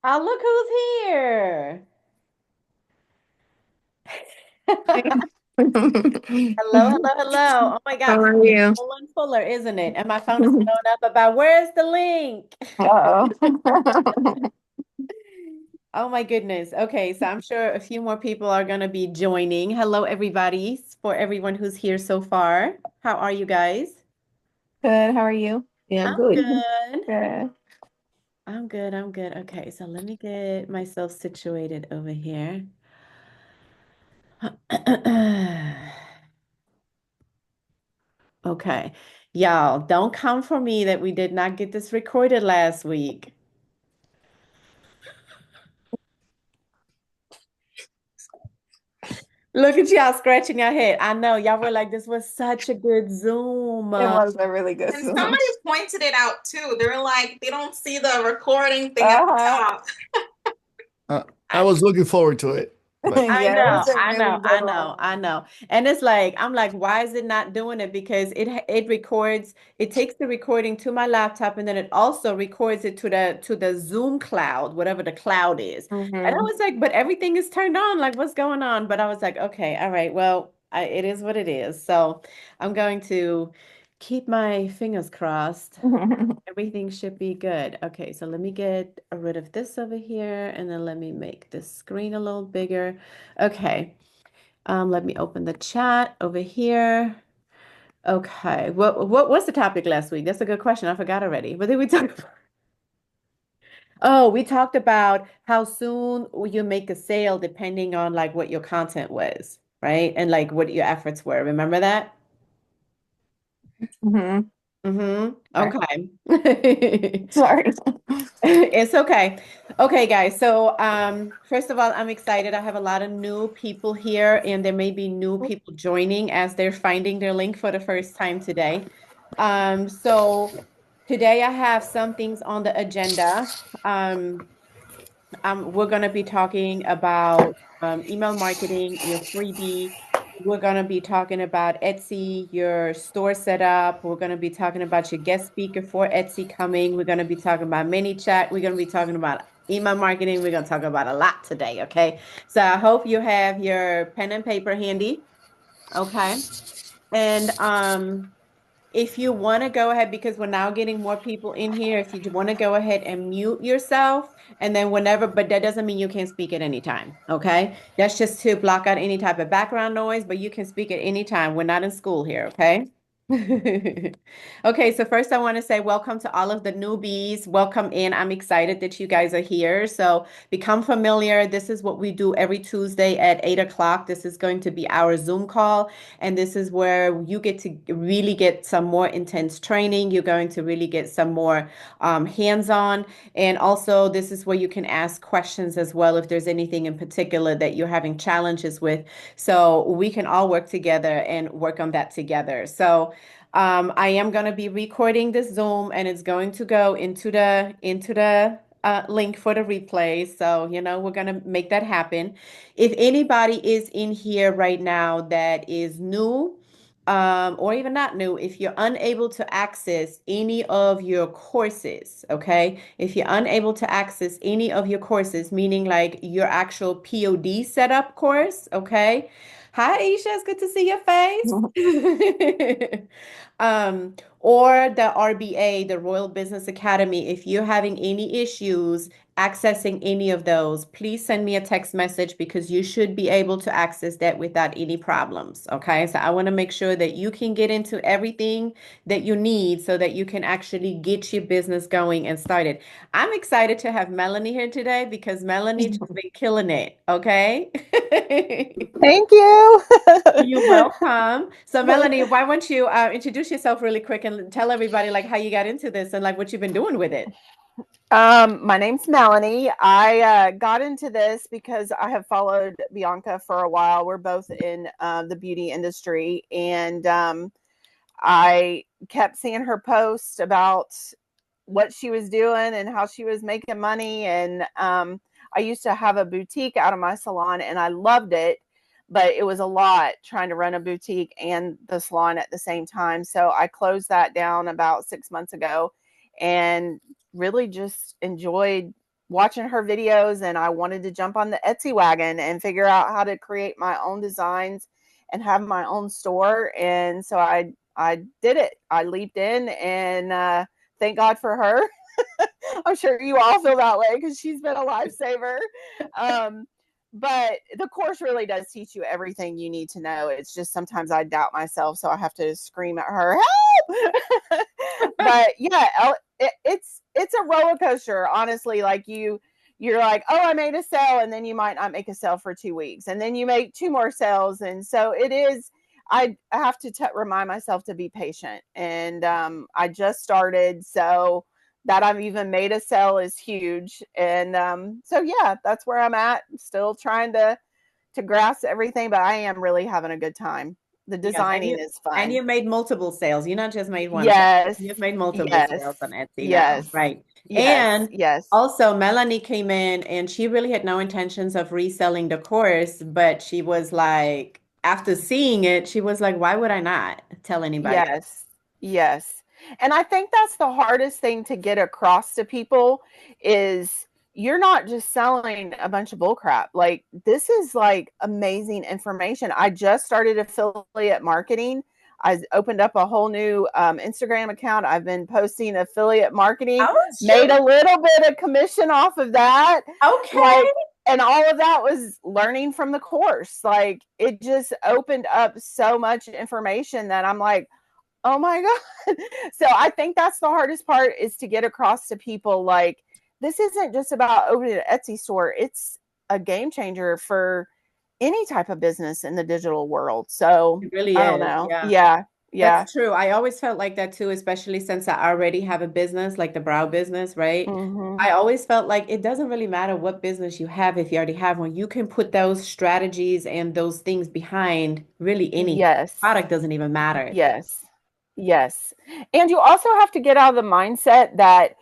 Oh, look who's here. Hello, hello, hello. Oh my How God, are you? full and fuller, isn't it? And my phone is blowing up about where's the link? Uh-oh. Oh my goodness. Okay, so I'm sure a few more people are going to be joining. Hello, everybody, for everyone who's here so far. How are you guys? Good. How are you? Yeah, I'm good. good. Good. I'm good. I'm good. Okay, so let me get myself situated over here. Okay. Y'all, don't come for me that we did not get this recorded last week. Look at y'all scratching your head. I know y'all were like, this was such a good Zoom. It was a really good And Zoom. somebody pointed it out too. They're like, they don't see the recording thing at the Uh-huh. top. I was looking forward to it, but I Yeah, it was know, a I really know, good I one. know, I know. And it's like, I'm like, why is it not doing it? Because it records, it takes the recording to my laptop and then it also records it to the Zoom cloud, whatever the cloud is. And I Hmm. was like, but everything is turned on. Like, what's going on? But I was like, okay, all right, well, it is what it is. So I'm going to keep my fingers crossed. Everything should be good. Okay, so let me get rid of this over here and then let me make this screen a little bigger. Okay, let me open the chat over here. Okay, what's the topic last week? That's a good question. I forgot already. What did we talk about? Oh, we talked about how soon you make a sale depending on like what your content was, right? And like what your efforts were. Remember that? Hmm. Mm-hmm. Sorry. Okay. Sorry. It's okay. Okay, guys. So, first of all, I'm excited. I have a lot of new people here, and there may be new people joining as they're finding their link for the first time today. So today I have some things on the agenda. Um, we're going to be talking about email marketing, your freebie. We're going to be talking about Etsy, your store setup. We're going to be talking about your guest speaker for Etsy coming. We're going to be talking about Manychat. We're going to be talking about email marketing. We're going to talk about a lot today. Okay. So I hope you have your pen and paper handy. Okay. And if you want to go ahead, because we're now getting more people in here, if you want to go ahead and mute yourself, and then whenever, but that doesn't mean you can't speak at any time. Okay. That's just to block out any type of background noise, but you can speak at any time. We're not in school here. Okay. Okay, so first I want to say welcome to all of the newbies. Welcome in. I'm excited that you guys are here. So become familiar. This is what we do every Tuesday at 8 o'clock. This is going to be our Zoom call. And this is where you get to really get some more intense training. You're going to really get some more hands-on. And also, this is where you can ask questions as well if there's anything in particular that you're having challenges with. So we can all work together and work on that together. So I am going to be recording this Zoom and it's going to go into the link for the replay. So, we're going to make that happen. If anybody is in here right now that is new, or even not new, if you're unable to access any of your courses, okay? If you're unable to access any of your courses, meaning like your actual POD setup course, okay? Hi, Aisha, it's good to see your face. Or the RBA, the Royal Business Academy, if you're having any issues accessing any of those, please send me a text message because you should be able to access that without any problems. Okay. So I want to make sure that you can get into everything that you need so that you can actually get your business going and started. I'm excited to have Melanie here today because Melanie just been killing it. Okay. Thank you. You're welcome. So, Melanie, why don't you introduce yourself really quick and tell everybody like how you got into this and like what you've been doing with it? My name's Melanie. I got into this because I have followed Bianca for a while. We're both in the beauty industry, and I kept seeing her post about what she was doing and how she was making money. And I used to have a boutique out of my salon, and I loved it, but it was a lot trying to run a boutique and the salon at the same time. So I closed that down about 6 months ago and really just enjoyed watching her videos, and I wanted to jump on the Etsy wagon and figure out how to create my own designs and have my own store. And so I did it. I leaped in, and thank God for her. I'm sure you all feel that way because she's been a lifesaver. But the course really does teach you everything you need to know. It's just sometimes I doubt myself, so I have to scream at her, help! But yeah, it's a roller coaster, honestly. Like you're like, oh, I made a sale, and then you might not make a sale for 2 weeks, and then you make 2 more sales, and so it is. I have to remind myself to be patient, and I just started, so that I've even made a sale is huge. And so yeah, that's where I'm at. Still trying to grasp everything, but I am really having a good time. The Yes, designing is and fun. you made multiple sales. You not just made one sale. Yes. You've made multiple Yes. sales on Etsy now, Yes. right? Yes. And Yes. also Melanie came in and she really had no intentions of reselling the course, but she was like, after seeing it, she was like, why would I not tell anybody? Yes. Yes. And I think that's the hardest thing to get across to people is you're not just selling a bunch of bullcrap. Like, this is like amazing information. I just started affiliate marketing. I opened up a whole new Instagram account. I've been posting affiliate marketing, Oh, made shoot. a little bit of commission off of that. Okay. Like, and all of that was learning from the course. Like, it just opened up so much information that I'm like, oh my God. So I think that's the hardest part, is to get across to people, like, this isn't just about opening an Etsy store. It's a game changer for any type of business in the digital world. So It really I don't is. know. Yeah. Yeah. Yeah. That's true. I always felt like that too, especially since I already have a business, like the brow business, right? Mm-hmm. I always felt like it doesn't really matter what business you have if you already have one. You can put those strategies and those things behind really any Yes. product doesn't even matter. Yes. Yes. And you also have to get out of the mindset that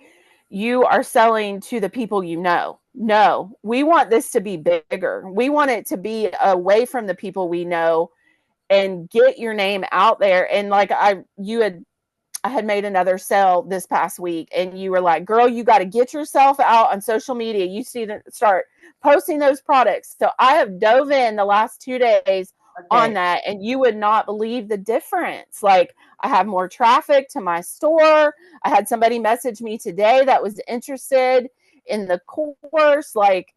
you are selling to the people you know. No, we want this to be bigger. We want it to be away from the people we know and get your name out there. And like I had made another sale this past week, and you were like, girl, you got to get yourself out on social media. You see to start posting those products. So I have dove in the last 2 days on Okay. that, and you would not believe the difference. Like, I have more traffic to my store. I had somebody message me today that was interested in the course. Like,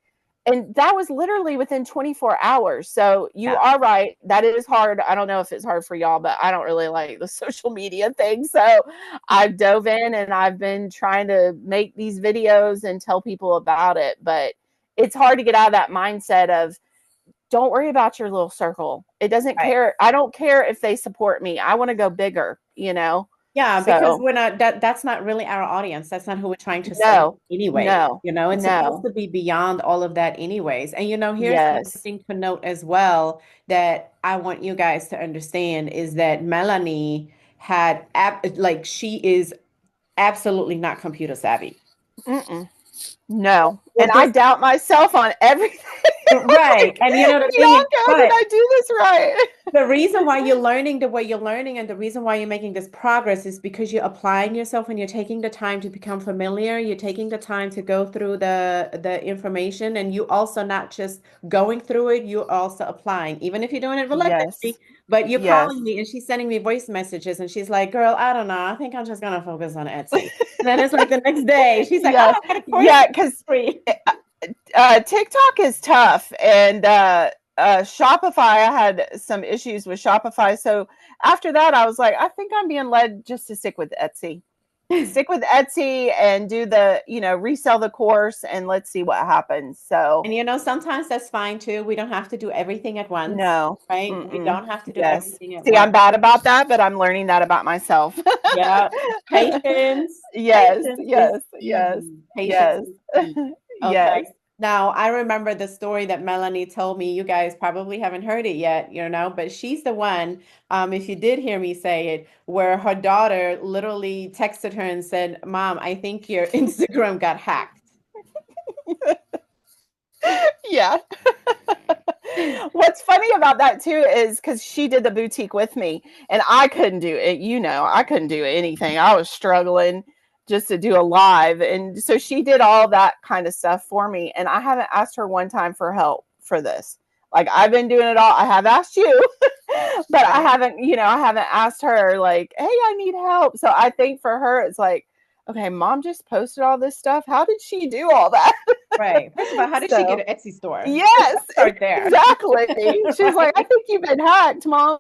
and that was literally within 24 hours. So you Yeah. are right. That is hard. I don't know if it's hard for y'all, but I don't really like the social media thing. So I've dove in and I've been trying to make these videos and tell people about it. But it's hard to get out of that mindset of, don't worry about your little circle. It doesn't Right. care. I don't care if they support me. I want to go bigger, you know? Yeah, because So we're not that's not really our audience. That's not who we're trying to serve no, anyway. no, You know, it's supposed no. to be beyond all of that anyways. And here's Yes. something to note as well that I want you guys to understand is that Melanie had like she is absolutely not computer savvy. Mm-mm. No. And What I this doubt myself on everything. right. Like, And the thing is, Bianca, did but I do this right? the reason why you're learning the way you're learning and the reason why you're making this progress is because you're applying yourself and you're taking the time to become familiar. You're taking the time to go through the information and you also not just going through it, you're also applying, even if you're doing it Yes. reluctantly. But you're Yes. calling me and she's sending me voice messages and she's like, girl, I don't know. I think I'm just gonna focus on Etsy. And then it's like the next day, she's like, oh, Yes. I got a course Yeah, for because free. TikTok is tough, and Shopify, I had some issues with Shopify. So after that, I was like, I think I'm being led just to stick with Etsy. Stick with Etsy and do the, resell the course, and let's see what happens. So And sometimes that's fine too. We don't have to do everything at once, no. right? We Mm-mm. don't have to do Yes. everything at See, I'm once. bad about that, but I'm learning that about myself. Yeah. Patience. Yes, Patience is yes, yes, key. Patience yes, is key. Okay. yes. Now, I remember the story that Melanie told me. You guys probably haven't heard it yet, but she's the one, if you did hear me say it, where her daughter literally texted her and said, Mom, I think your Instagram got hacked. Yeah. What's funny about that too is because she did the boutique with me and I couldn't do it. I couldn't do anything. I was struggling just to do a live. And so she did all that kind of stuff for me. And I haven't asked her one time for help for this. Like I've been doing it all. I have asked you, but I haven't, I haven't asked her like, hey, I need help. So I think for her, it's like, okay, mom just posted all this stuff. How did she do all that? Right. First of all, how did she get an Etsy store? Yes, Start there. exactly. She's like, I think you've been hacked, mom.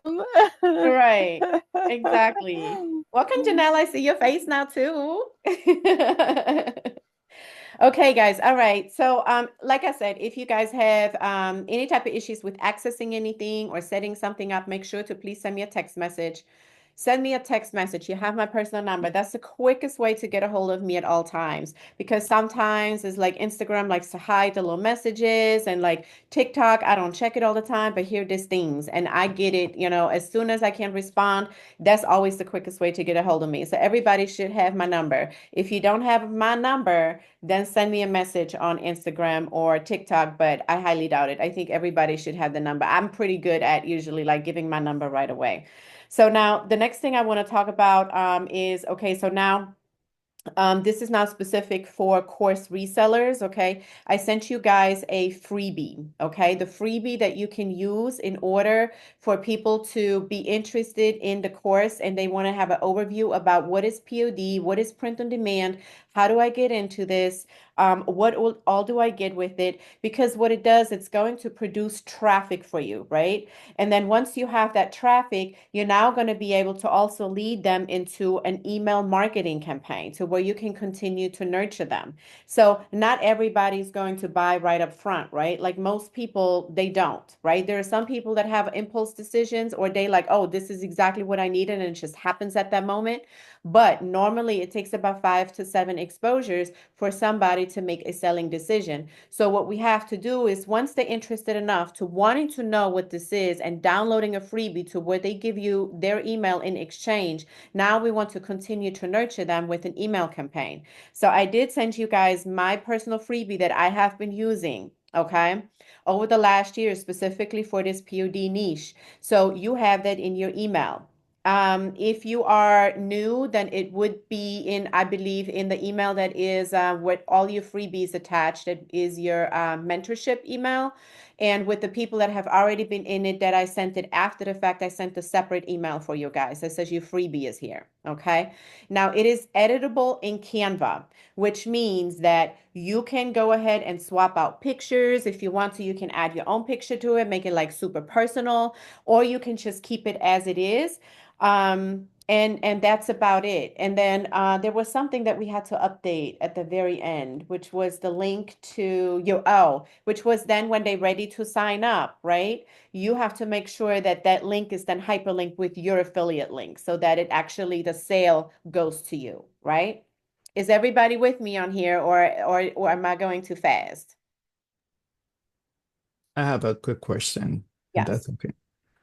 Right. Exactly. Welcome, Janelle. I see your face now too. Okay, guys. All right. So, like I said, if you guys have any type of issues with accessing anything or setting something up, make sure to please send me a text message. Send me a text message. You have my personal number. That's the quickest way to get a hold of me at all times because sometimes it's like Instagram likes to hide the little messages and like TikTok, I don't check it all the time, but here there's things and I get it, as soon as I can respond, that's always the quickest way to get a hold of me. So everybody should have my number. If you don't have my number, then send me a message on Instagram or TikTok, but I highly doubt it. I think everybody should have the number. I'm pretty good at usually like giving my number right away. So now the next thing I want to talk about is, okay, so now this is not specific for course resellers, okay? I sent you guys a freebie, okay? The freebie that you can use in order for people to be interested in the course and they want to have an overview about what is POD, what is print on demand, how do I get into this, what all do I get with it? Because what it does, it's going to produce traffic for you, right? And then once you have that traffic, you're now going to be able to also lead them into an email marketing campaign to where you can continue to nurture them. So not everybody's going to buy right up front, right? Like most people, they don't, right? There are some people that have impulse decisions or they like, oh, this is exactly what I needed and it just happens at that moment. But normally it takes about 5 to 7 exposures for somebody to make a selling decision. So what we have to do is once they're interested enough to wanting to know what this is and downloading a freebie to where they give you their email in exchange, now we want to continue to nurture them with an email campaign. So I did send you guys my personal freebie that I have been using, okay, over the last year specifically for this POD niche. So you have that in your email. If you are new, then it would be in, I believe, in the email that is with all your freebies attached. That is your mentorship email. And with the people that have already been in it, that I sent it after the fact, I sent a separate email for you guys that says your freebie is here. Okay. Now it is editable in Canva, which means that you can go ahead and swap out pictures. If you want to, you can add your own picture to it, make it like super personal, or you can just keep it as it is. And that's about it. And then there was something that we had to update at the very end, which was the link to which was then when they're ready to sign up, right? You have to make sure that that link is then hyperlinked with your affiliate link so that it actually the sale goes to you, right? Is everybody with me on here or am I going too fast? I have a quick question, if Yes. that's okay.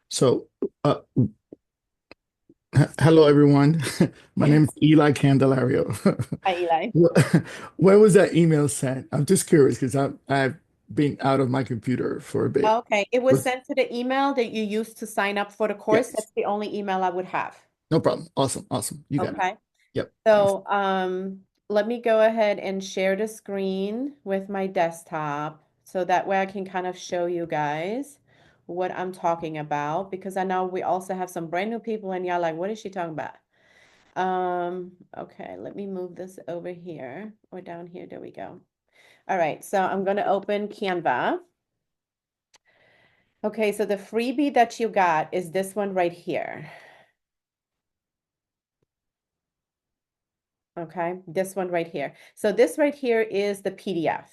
So, hello everyone. My name is Eli Candelario. Hi, Eli. When was that email sent? I'm just curious because I've been out of my computer for a bit. Okay, it was Was sent to the email that you used to sign up for the course. yes, That's the only email I would have. no problem. Awesome, awesome. You got it. Okay. Yep. Thanks. So, let me go ahead and share the screen with my desktop so that way I can kind of show you guys what I'm talking about because I know we also have some brand new people and y'all like, what is she talking about? Okay, let me move this over here or down here. There we go. All right, so I'm going to open Canva. Okay, so the freebie that you got is this one right here. Okay, this one right here. So this right here is the PDF.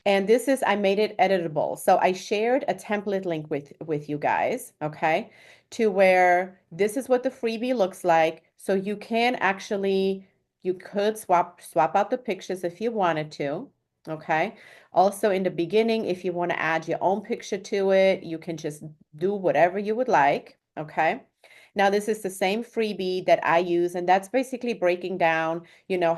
And this is, I made it editable. So I shared a template link with you guys, okay, to where this is what the freebie looks like. So you can actually, you could swap out the pictures if you wanted to, okay. Also in the beginning, if you want to add your own picture to it, you can just do whatever you would like, okay. Now this is the same freebie that I use, and that's basically breaking down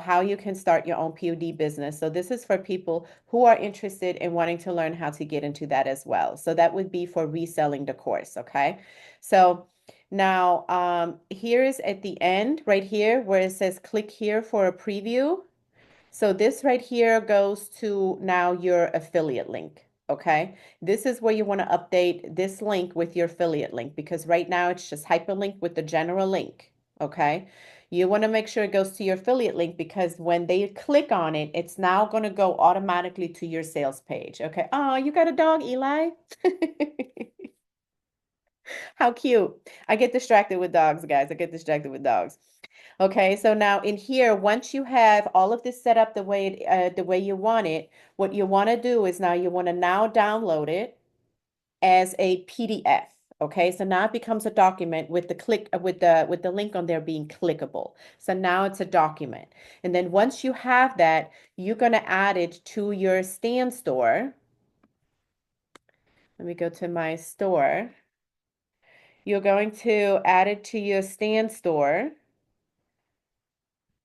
how you can start your own POD business. So this is for people who are interested in wanting to learn how to get into that as well. So that would be for reselling the course, okay? So Now, here's at the end right here where it says click here for a preview. So this right here goes to now your affiliate link. Okay. This is where you want to update this link with your affiliate link because right now it's just hyperlinked with the general link. Okay. You want to make sure it goes to your affiliate link because when they click on it, it's now going to go automatically to your sales page. Okay. Oh, you got a dog, Eli? How cute. I get distracted with dogs, guys. I get distracted with dogs. Okay, so now in here, once you have all of this set up the way you want it, what you want to do is now you want to now download it as a PDF. Okay, so now it becomes a document with the with the link on there being clickable. So now it's a document. And then once you have that, you're going to add it to your stand store. Let me go to my store. You're going to add it to your stand store.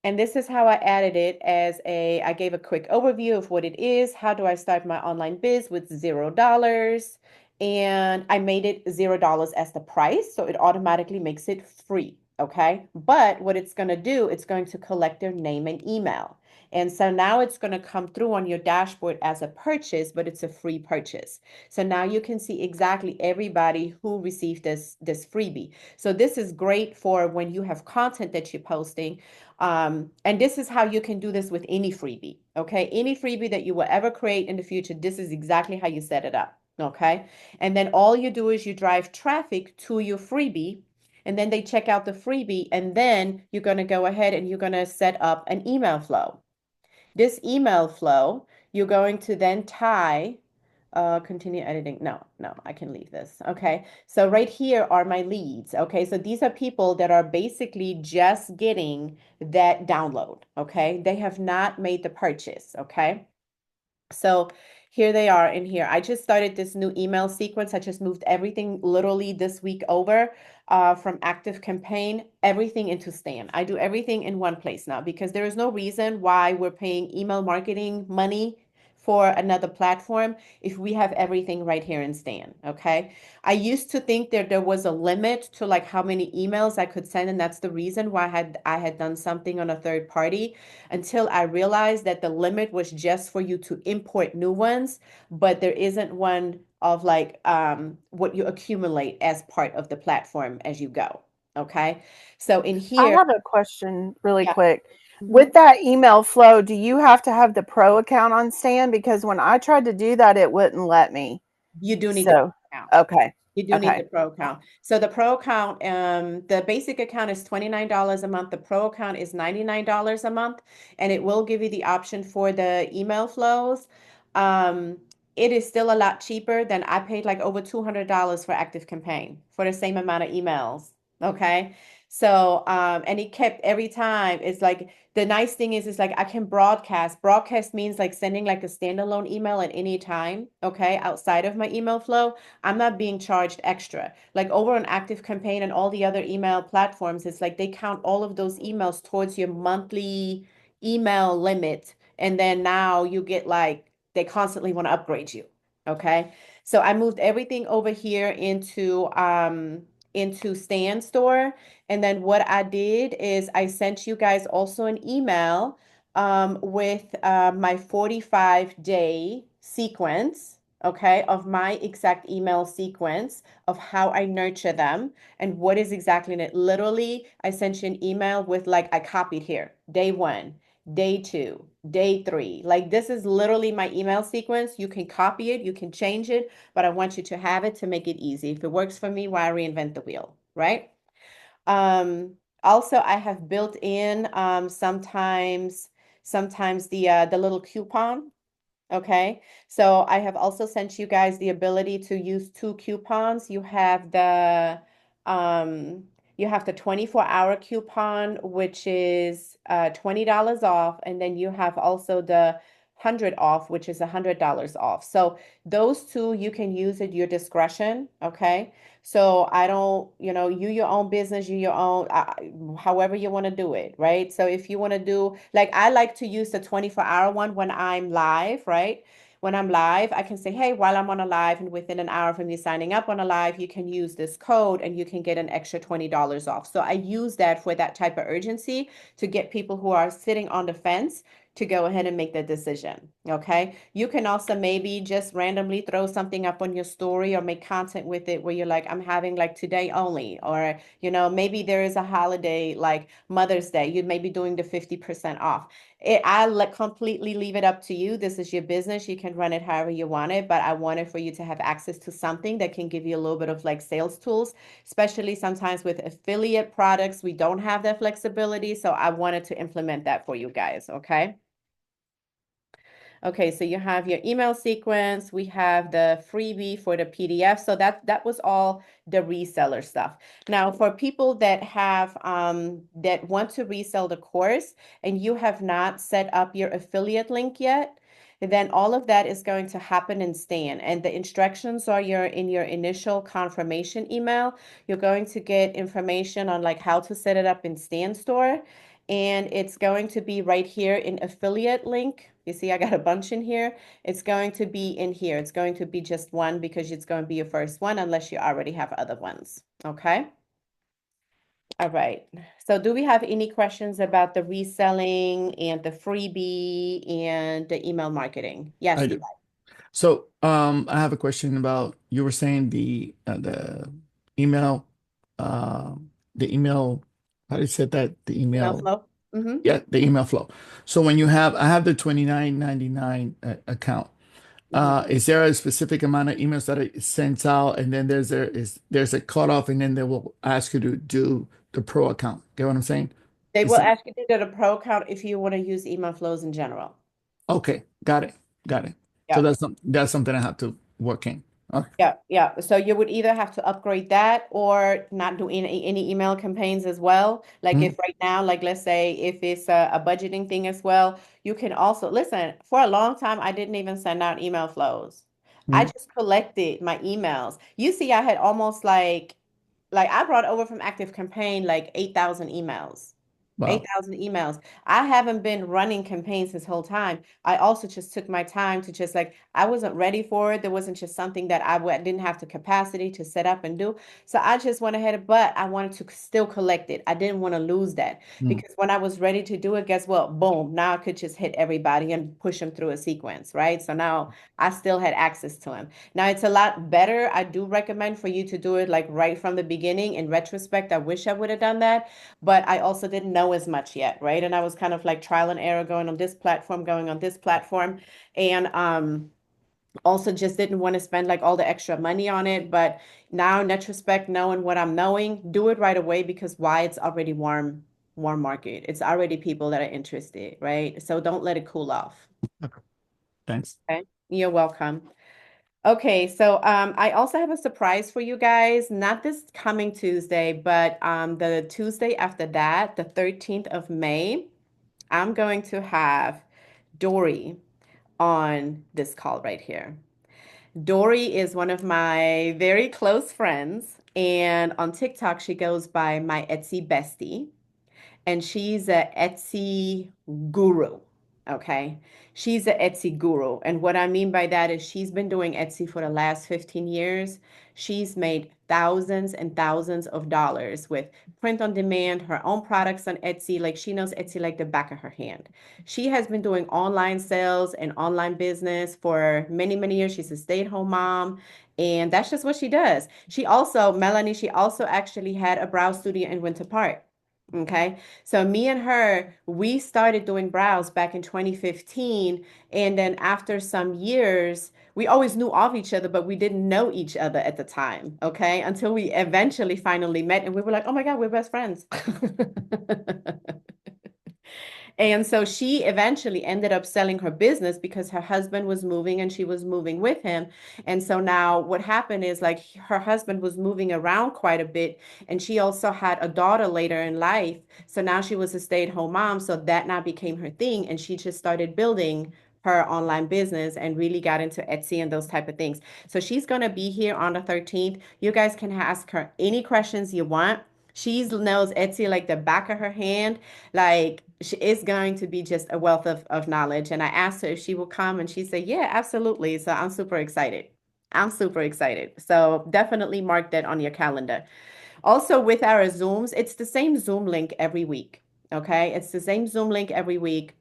And this is how I added it I gave a quick overview of what it is. How do I start my online biz with $0? And I made it $0 as the price. So it automatically makes it free. Okay. But what it's going to do, it's going to collect their name and email. And so now it's going to come through on your dashboard as a purchase, but it's a free purchase. So now you can see exactly everybody who received this freebie. So this is great for when you have content that you're posting. And this is how you can do this with any freebie. Okay. Any freebie that you will ever create in the future, this is exactly how you set it up. Okay. And then all you do is you drive traffic to your freebie and then they check out the freebie and then you're going to go ahead and you're going to set up an email flow. This email flow, you're going to then tie, continue editing. No, I can leave this. Okay. So right here are my leads. Okay. So these are people that are basically just getting that download. Okay. They have not made the purchase. Okay. So here they are in here. I just started this new email sequence. I just moved everything literally this week over from Active Campaign, everything into Stan. I do everything in one place now because there is no reason why we're paying email marketing money for another platform if we have everything right here in Stan. Okay. I used to think that there was a limit to like how many emails I could send, and that's the reason why I had done something on a third party until I realized that the limit was just for you to import new ones, but there isn't one of like what you accumulate as part of the platform as you go. Okay. So in I here, have a question really yeah. quick. Mhm. With that email flow, do you have to have the pro account on Stan? Because when I tried to do that, it wouldn't let me. You do need the So, account. okay. You do need the Okay. pro account. So the pro account, the basic account is $29 a month. The pro account is $99 a month, and it will give you the option for the email flows. Um, it is still a lot cheaper than I paid like over $200 for Active Campaign for the same amount of emails. Okay. So, and it kept every time. It's like the nice thing is like I can broadcast. Broadcast means like sending like a standalone email at any time, okay, outside of my email flow. I'm not being charged extra. Like over on Active Campaign and all the other email platforms, it's like they count all of those emails towards your monthly email limit. And then now you get like, they constantly want to upgrade you. Okay. So I moved everything over here into Stan Store. And then what I did is I sent you guys also an email with my 45-day sequence, okay, of my exact email sequence of how I nurture them and what is exactly in it. Literally, I sent you an email with like, I copied here, day 1, day 2, day 3. Like this is literally my email sequence. You can copy it, you can change it, but I want you to have it to make it easy. If it works for me, why reinvent the wheel, right? Um, Also, I have built in sometimes the little coupon. Okay, so I have also sent you guys the ability to use 2 coupons. Um, you have the 24-hour coupon, which is $20 off, and then you have also the 100 off, which is $100 off. So those two you can use at your discretion. Okay, so I don't, you your own business, you your own, however you want to do it, right? So if you want to do, like I like to use the 24-hour one when I'm live, right? when I'm live, I can say, hey, while I'm on a live and within an hour from you signing up on a live, you can use this code and you can get an extra $20 off. So I use that for that type of urgency to get people who are sitting on the fence to go ahead and make the decision. Okay. You can also maybe just randomly throw something up on your story or make content with it where you're like, I'm having like today only, or, maybe there is a holiday like Mother's Day, you may be doing the 50% off. Completely leave it up to you. This is your business. You can run it however you want it, but I wanted for you to have access to something that can give you a little bit of like sales tools, especially sometimes with affiliate products. We don't have that flexibility. So I wanted to implement that for you guys. Okay. Okay, so you have your email sequence. We have the freebie for the PDF. So that was all the reseller stuff. Now, for people that have that want to resell the course and you have not set up your affiliate link yet, then all of that is going to happen in Stan. And the instructions are in your initial confirmation email. You're going to get information on like how to set it up in Stan Store. And it's going to be right here in affiliate link. You see, I got a bunch in here. It's going to be in here. It's going to be just one because it's going to be your first one unless you already have other ones. Okay. All right. So do we have any questions about the reselling and the freebie and the email marketing? Yes, I Eli. do. So, I have a question about you were saying the email, the email. How do you say that? The Email email, flow. Mm-hmm. yeah, the email flow. So when I have the 29.99 account. Mm-hmm. Is there a specific amount of emails that it sends out, and then there's a cutoff, and then they will ask you to do the pro account. Get what I'm saying? They Is will it ask you to do the pro account if you want to use email flows in general. okay? Got it. Got it. So Yeah. that's something I have to work in. Okay. Yeah, yeah. So you would either have to upgrade that or not do any email campaigns as well. Like Mhm. if right now, like let's say if it's a budgeting thing as well, you can also listen, for a long time, I didn't even send out email flows. I Mhm. just collected my emails. You see, I had almost like I brought over from Active Campaign like 8,000 emails. Wow. 8,000 emails. I haven't been running campaigns this whole time. I also just took my time to just like, I wasn't ready for it. There wasn't just something that didn't have the capacity to set up and do. So I just went ahead, but I wanted to still collect it. I didn't want to lose that Mm. because when I was ready to do it, guess what? Boom, now I could just hit everybody and push them through a sequence, right? So now I still had access to them. Now it's a lot better. I do recommend for you to do it like right from the beginning. In retrospect, I wish I would have done that, but I also didn't know as much yet, right? And I was kind of like trial and error going on this platform, going on this platform, and also just didn't want to spend like all the extra money on it. But now in retrospect, knowing what I'm knowing, do it right away because why? It's already warm market. It's already people that are interested, right? So don't let it cool off. Okay. Thanks. Okay. You're welcome. Okay, so I also have a surprise for you guys, not this coming Tuesday, but the Tuesday after that, the 13th of May, I'm going to have Dory on this call right here. Dory is one of my very close friends, and on TikTok, she goes by my Etsy bestie, and she's a Etsy guru. Okay. She's a Etsy guru. And what I mean by that is she's been doing Etsy for the last 15 years. She's made thousands and thousands of dollars with print on demand, her own products on Etsy. Like she knows Etsy like the back of her hand. She has been doing online sales and online business for many, many years. She's a stay-at-home mom. And that's just what she does. Melanie, she also actually had a brow studio in Winter Park. Okay. So me and her, we started doing brows back in 2015. And then after some years, we always knew of each other, but we didn't know each other at the time. Okay. Until we eventually finally met and we were like, oh my God, we're best friends. And so she eventually ended up selling her business because her husband was moving and she was moving with him. And so now what happened is like her husband was moving around quite a bit. And she also had a daughter later in life. So now she was a stay-at-home mom. So that now became her thing. And she just started building her online business and really got into Etsy and those type of things. So she's going to be here on the 13th. You guys can ask her any questions you want. She knows Etsy like the back of her hand. Like she is going to be just a wealth of knowledge. And I asked her if she will come, and she said, yeah, absolutely. So I'm super excited. I'm super excited. So definitely mark that on your calendar. Also, with our Zooms, it's the same Zoom link every week. Okay. It's the same Zoom link every week.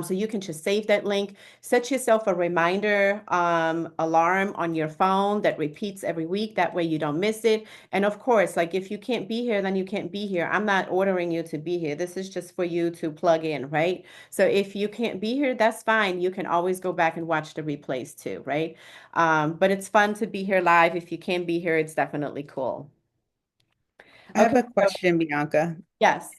So you can just save that link, set yourself a reminder alarm on your phone that repeats every week. That way you don't miss it. And of course, like if you can't be here, then you can't be here. I'm not ordering you to be here. This is just for you to plug in, right? So if you can't be here, that's fine. You can always go back and watch the replays too, right? But it's fun to be here live. If you can't be here, it's definitely cool. I have Okay, a question, Bianca. yes,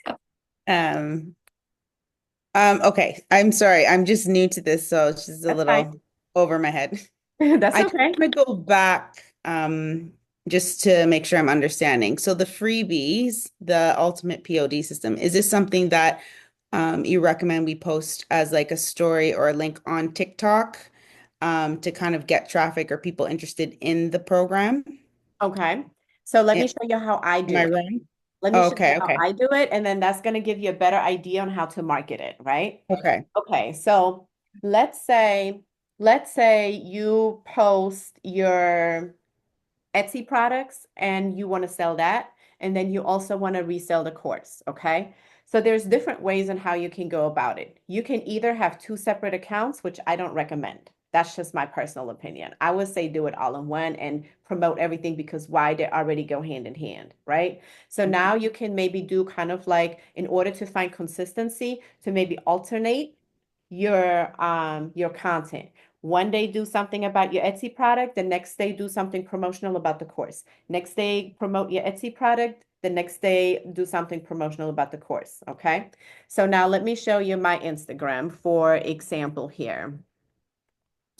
Um, okay. I'm sorry. I'm just new to this, so it's just a that's fine. little over my head. That's I just okay. want to go back, just to make sure I'm understanding. So the freebies, the ultimate POD system, is this something that you recommend we post as like a story or a link on TikTok, to kind of get traffic or people interested in the program? Okay. So let me Am show you how I I do it. wrong? Let me Oh, show you okay, how okay, I do it, and then that's going to give you a better idea on how to market it, right? okay. Okay, so let's say let's say you post your Etsy products and you want to sell that, and then you also want to resell the course, okay? So there's different ways on how you can go about it. You can either have two separate accounts, which I don't recommend. That's just my personal opinion. I would say do it all in one and promote everything, because why? They already go hand in hand, right? So now you can maybe do kind of like, in order to find consistency, to maybe alternate your content. One day do something about your Etsy product, the next day do something promotional about the course. Next day promote your Etsy product, the next day do something promotional about the course, okay? So now let me show you my Instagram for example here.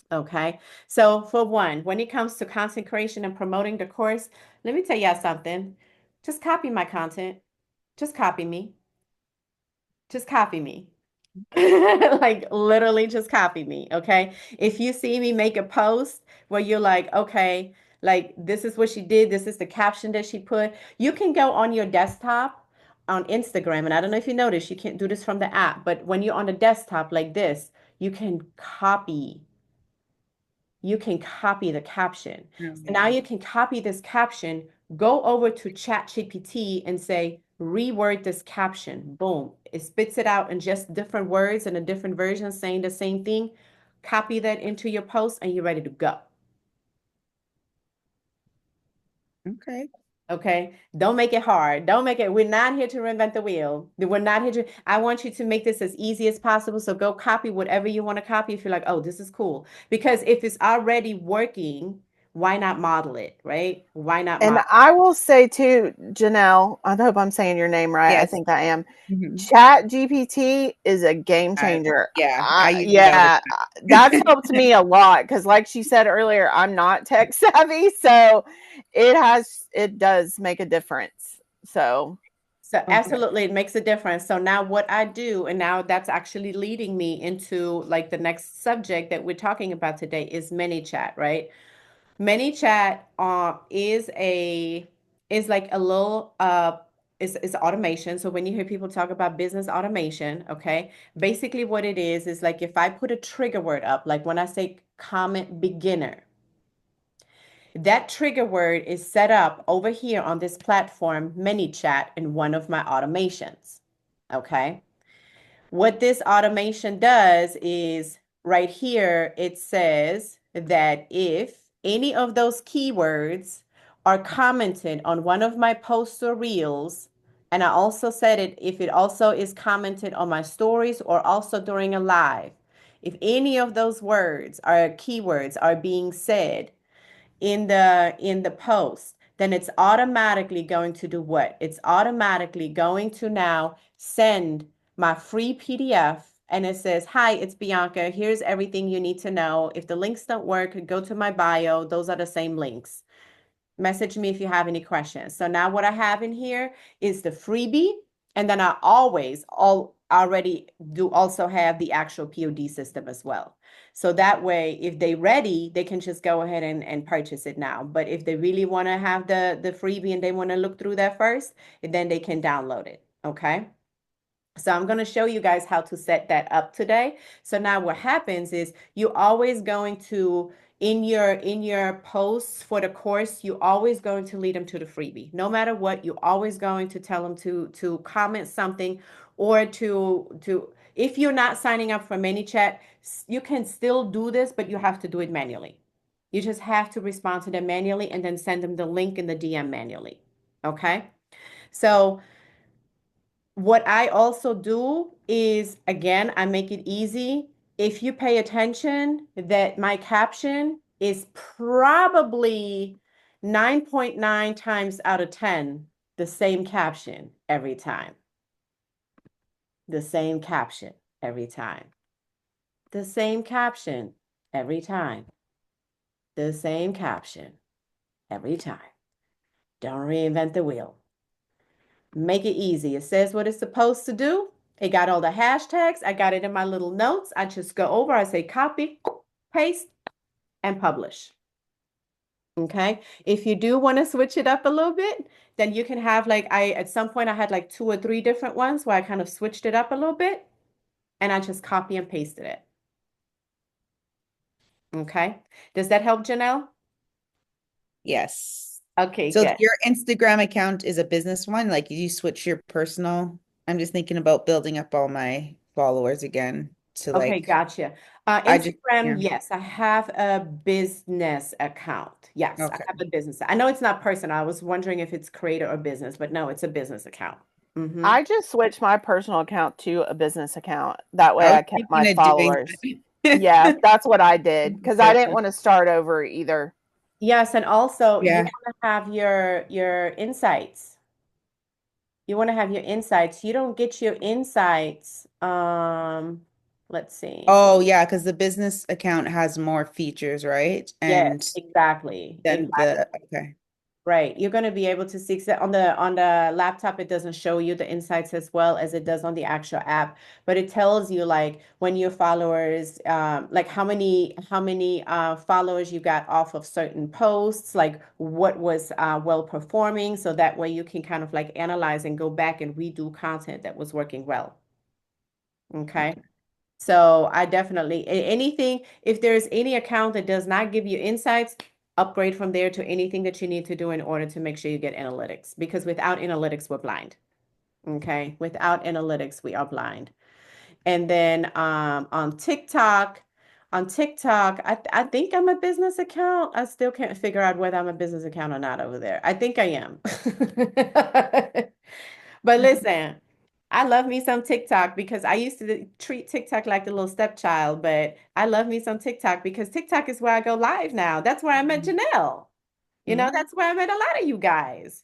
Okay, so for one, when it comes to content creation and promoting the course, let me tell y'all something. Just copy my content. Just copy me. Just copy me. Like literally just copy me, okay? If you see me make a post where you're like, okay, like this is what she did, this is the caption that she put, you can go on your desktop on Instagram, and I don't know if you noticed, you can't do this from the app, but when you're on the desktop like this, you can copy you can copy the caption. Oh, So now yeah. you can copy this caption, go over to ChatGPT and say, reword this caption. Boom. It spits it out in just different words and a different version saying the same thing. Copy that into your post and you're ready to go. Okay. Okay. Don't make it hard. Don't make it. We're not here to reinvent the wheel. We're not here to. I want you to make this as easy as possible. So go copy whatever you want to copy if you're like, oh, this is cool. Because if it's already working, why not model it, right? Why not And model? I will say too, Janelle, I hope I'm saying your name right. I Yes. think I am. Mhm. Chat GPT is a game changer. Yeah, I use it all the Yeah, that's helped me a lot because, like she said earlier, I'm not tech savvy, so it does make a difference. So, So Okay. absolutely, it makes a difference. So now what I do, and now that's actually leading me into like the next subject that we're talking about today is Manychat, right? Manychat is like a little is automation. So when you hear people talk about business automation, okay, basically what it is like if I put a trigger word up, like when I say comment beginner, that trigger word is set up over here on this platform, Manychat, in one of my automations. Okay. What this automation does is right here, it says that if any of those keywords are commented on one of my posts or reels, and I also said it, if it also is commented on my stories or also during a live, if any of those words are keywords are being said in the post, then it's automatically going to do what? It's automatically going to now send my free PDF, and it says, "Hi, it's Bianca. Here's everything you need to know. If the links don't work, go to my bio. Those are the same links. Message me if you have any questions." So now what I have in here is the freebie, And then I always already do also have the actual POD system as well. So that way, if they're ready, they can just go ahead and purchase it now. But if they really want to have the freebie and they want to look through that first, then they can download it. Okay. So I'm going to show you guys how to set that up today. So now what happens is you're always going to in your posts for the course, you're always going to lead them to the freebie. No matter what, you're always going to tell them to comment something or to if you're not signing up for Manychat, you can still do this, but you have to do it manually. You just have to respond to them manually and then send them the link in the DM manually. Okay? So what I also do is, again, I make it easy. If you pay attention, that my caption is probably 9.9 times out of 10 the same caption every time. The same caption every time. The same caption every time. The same caption every time. Don't reinvent the wheel. Make it easy. It says what it's supposed to do. It got all the hashtags. I got it in my little notes. I just go over, I say copy, paste, and publish. Okay. If you do want to switch it up a little bit, then you can have like at some point I had like 2 or 3 different ones where I kind of switched it up a little bit and I just copy and pasted it. Okay. Does that help, Janelle? Yes. Okay, So good. your Instagram account is a business one? Like you switch your personal? I'm just thinking about building up all my followers again to Okay, like, gotcha. I just, Instagram, yeah. yes, I have a business account. Yes, I Okay. have a business. I know it's not personal. I was wondering if it's creator or business, but no, it's a business account. Mm-hmm. I just switched my personal account to a business account. That way I was I kept my thinking of doing followers. that. Yeah, that's what I did because I didn't Perfect. want to start over either. Yes, and also you Yeah. want to have your insights. You want to have your insights. You don't get your insights. Let's see. Oh, yeah, because the business account has more features, right? Yes, And exactly. then okay. Right. You're going to be able to see that on the laptop, it doesn't show you the insights as well as it does on the actual app, but it tells you like when your followers, like how many followers you got off of certain posts, like what was well performing, so that way you can kind of like analyze and go back and redo content that was working well. Okay. Okay. So I definitely anything, if there's any account that does not give you insights, upgrade from there to anything that you need to do in order to make sure you get analytics. Because without analytics, we're blind. Okay. Without analytics, we are blind. And then on TikTok, I think I'm a business account. I still can't figure out whether I'm a business account or not over there. I think I am. But listen, I love me some TikTok because I used to treat TikTok like the little stepchild, but I love me some TikTok because TikTok is where I go live now. That's where I met Janelle. Yeah. That's where I met a lot of you guys.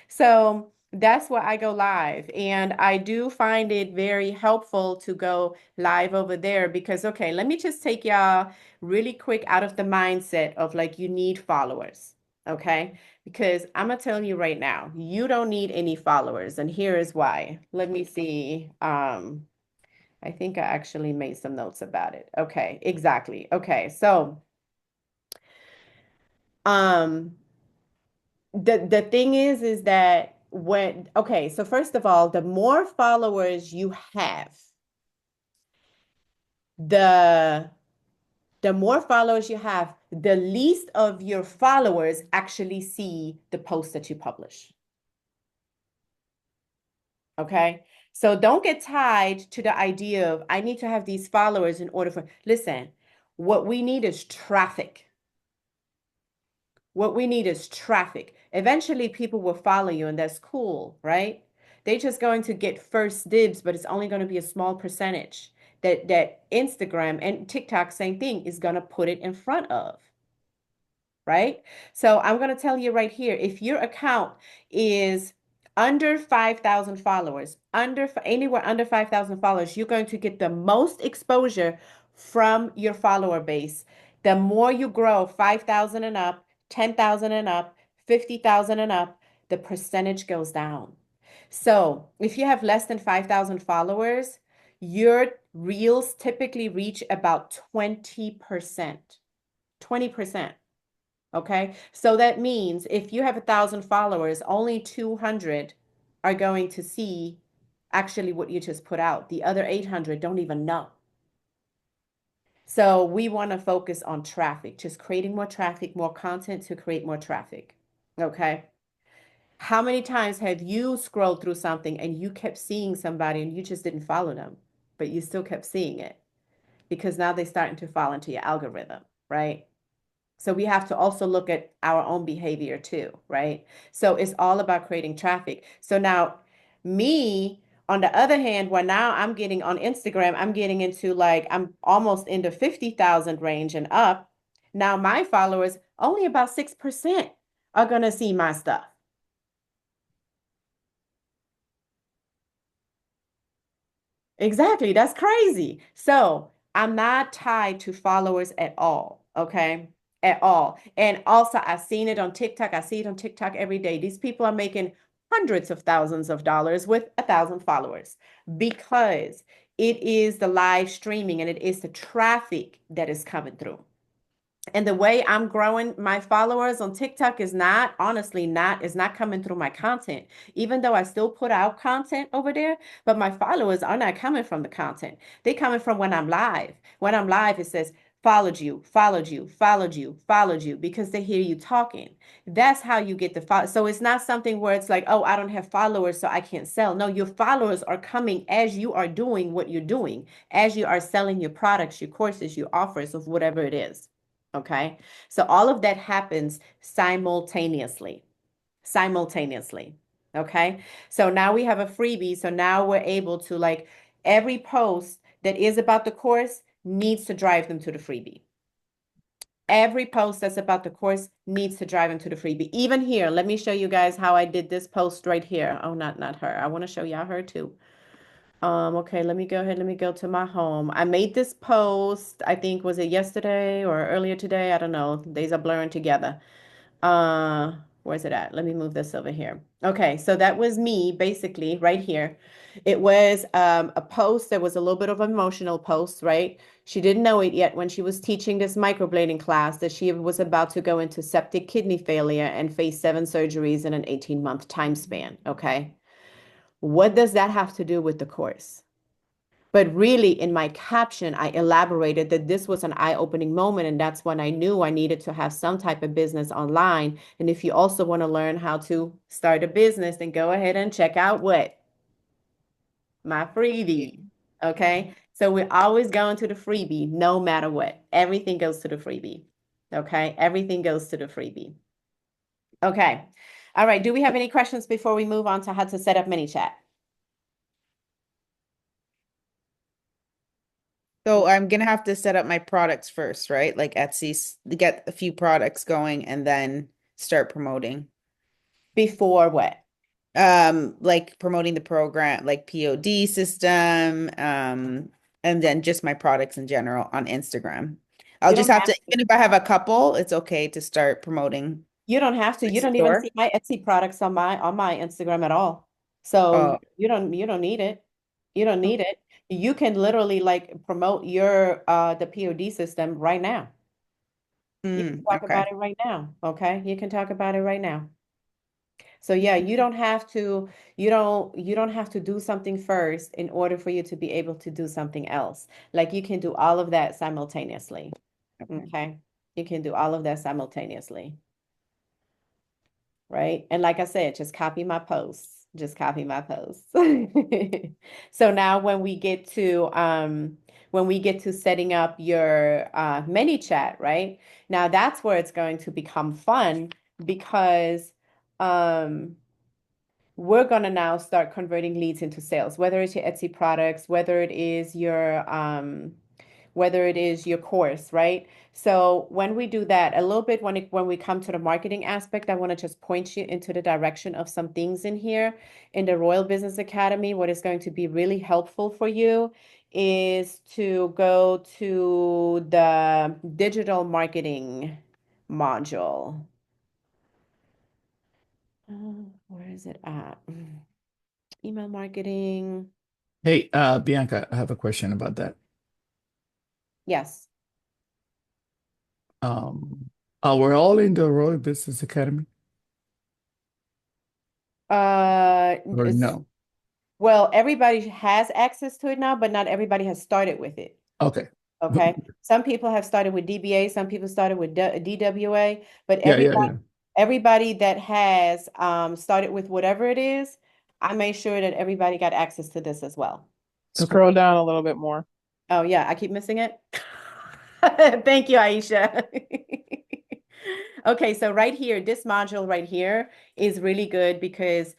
So that's where I go live. And I do find it very helpful to go live over there because, okay, let me just take y'all really quick out of the mindset of like you need followers. Okay. Because I'm gonna tell you right now, you don't need any followers, and here is why. Let me see. I think I actually made some notes about it. Okay, exactly. Okay, so um the thing is that when okay, so first of all, the more followers you have, the the more followers you have, the least of your followers actually see the post that you publish. Okay. So don't get tied to the idea of I need to have these followers in order for, listen, what we need is traffic. What we need is traffic. Eventually, people will follow you, and that's cool, right? They're just going to get first dibs, but it's only going to be a small percentage that Instagram and TikTok, same thing, is going to put it in front of, right? So I'm going to tell you right here, if your account is under 5,000 followers, anywhere under 5,000 followers, you're going to get the most exposure from your follower base. The more you grow, 5,000 and up, 10,000 and up, 50,000 and up, the percentage goes down. So if you have less than 5,000 followers, your reels typically reach about 20%. 20%. Okay. So that means if you have 1,000 followers, only 200 are going to see actually what you just put out. The other 800 don't even know. So we want to focus on traffic, just creating more traffic, more content to create more traffic. Okay. How many times have you scrolled through something and you kept seeing somebody and you just didn't follow them, but you still kept seeing it because now they're starting to fall into your algorithm, right? So we have to also look at our own behavior too, right? So it's all about creating traffic. So now me, on the other hand, when now I'm getting on Instagram, I'm getting into like, I'm almost in the 50,000 range and up. Now my followers, only about 6% are going to see my stuff. Exactly. That's crazy. So I'm not tied to followers at all. Okay. At all. And also, I've seen it on TikTok. I see it on TikTok every day. These people are making hundreds of thousands of dollars with 1,000 followers because it is the live streaming and it is the traffic that is coming through. And the way I'm growing my followers on TikTok is not, honestly, is not coming through my content, even though I still put out content over there, but my followers are not coming from the content. They're coming from when I'm live. When I'm live, it says, followed you, followed you, followed you, followed you, because they hear you talking. That's how you get the follow. So it's not something where it's like, oh, I don't have followers, so I can't sell. No, your followers are coming as you are doing what you're doing, as you are selling your products, your courses, your offers of whatever it is. Okay. So all of that happens simultaneously. Simultaneously. Okay. So now we have a freebie. So now we're able to like every post that is about the course needs to drive them to the freebie. Every post that's about the course needs to drive them to the freebie. Even here, let me show you guys how I did this post right here. Oh, not her. I want to show y'all her too. Okay, let me go ahead. Let me go to my home. I made this post, I think, was it yesterday or earlier today? I don't know. Days are blurring together. Uh, where's it at? Let me move this over here. Okay, so that was me basically right here. It was a post that was a little bit of an emotional post, right? She didn't know it yet when she was teaching this microblading class that she was about to go into septic kidney failure and face 7 surgeries in an 18-month time span. Okay. What does that have to do with the course? But really, in my caption, I elaborated that this was an eye-opening moment, and that's when I knew I needed to have some type of business online. And if you also want to learn how to start a business, then go ahead and check out what? My freebie. Okay. So we're always going to the freebie, no matter what. Everything goes to the freebie. Okay. Everything goes to the freebie. Okay. All right. Do we have any questions before we move on to how to set up Manychat? So I'm gonna have to set up my products first, right? Like Etsy, to get a few products going and then start promoting. Before what? Like promoting the program, like POD system, and then just my products in general on Instagram. I'll You just don't have have to, to. even if I have a couple, it's okay to start promoting You don't have to. my You don't even see store. my Etsy products on my Instagram at all. So Oh, you don't need it. You don't need okay. it. You can literally like promote your the POD system right now. You can talk Okay. about it right now. Okay? You can talk about it right now. So yeah, you don't have to you don't have to do something first in order for you to be able to do something else. Like you can do all of that simultaneously. Okay. Okay? You can do all of that simultaneously. Right? And like I said, just copy my posts. Just copy my posts. So now when we get to setting up your ManyChat, right? Now that's where it's going to become fun because um we're going to now start converting leads into sales, whether it's your Etsy products, whether it is your course, right? So when we do that, a little bit when we come to the marketing aspect, I want to just point you into the direction of some things in here in the Royal Business Academy. What is going to be really helpful for you is to go to the digital marketing module. Where is it at? Email marketing. Hey, Bianca, I have a question about that. Yes. Um, we're all in the Royal Business Academy, or no? Well, everybody has access to it now, but not everybody has started with it. Okay. Okay. Some people have started with DBA, some people started with DWA, but Yeah, yeah, yeah. everybody that has started with whatever it is, I made sure that everybody got access to this as well. Okay. Scroll down a little bit more. Oh yeah, I keep missing it. Thank you, Aisha. Okay, so right here, this module right here is really good because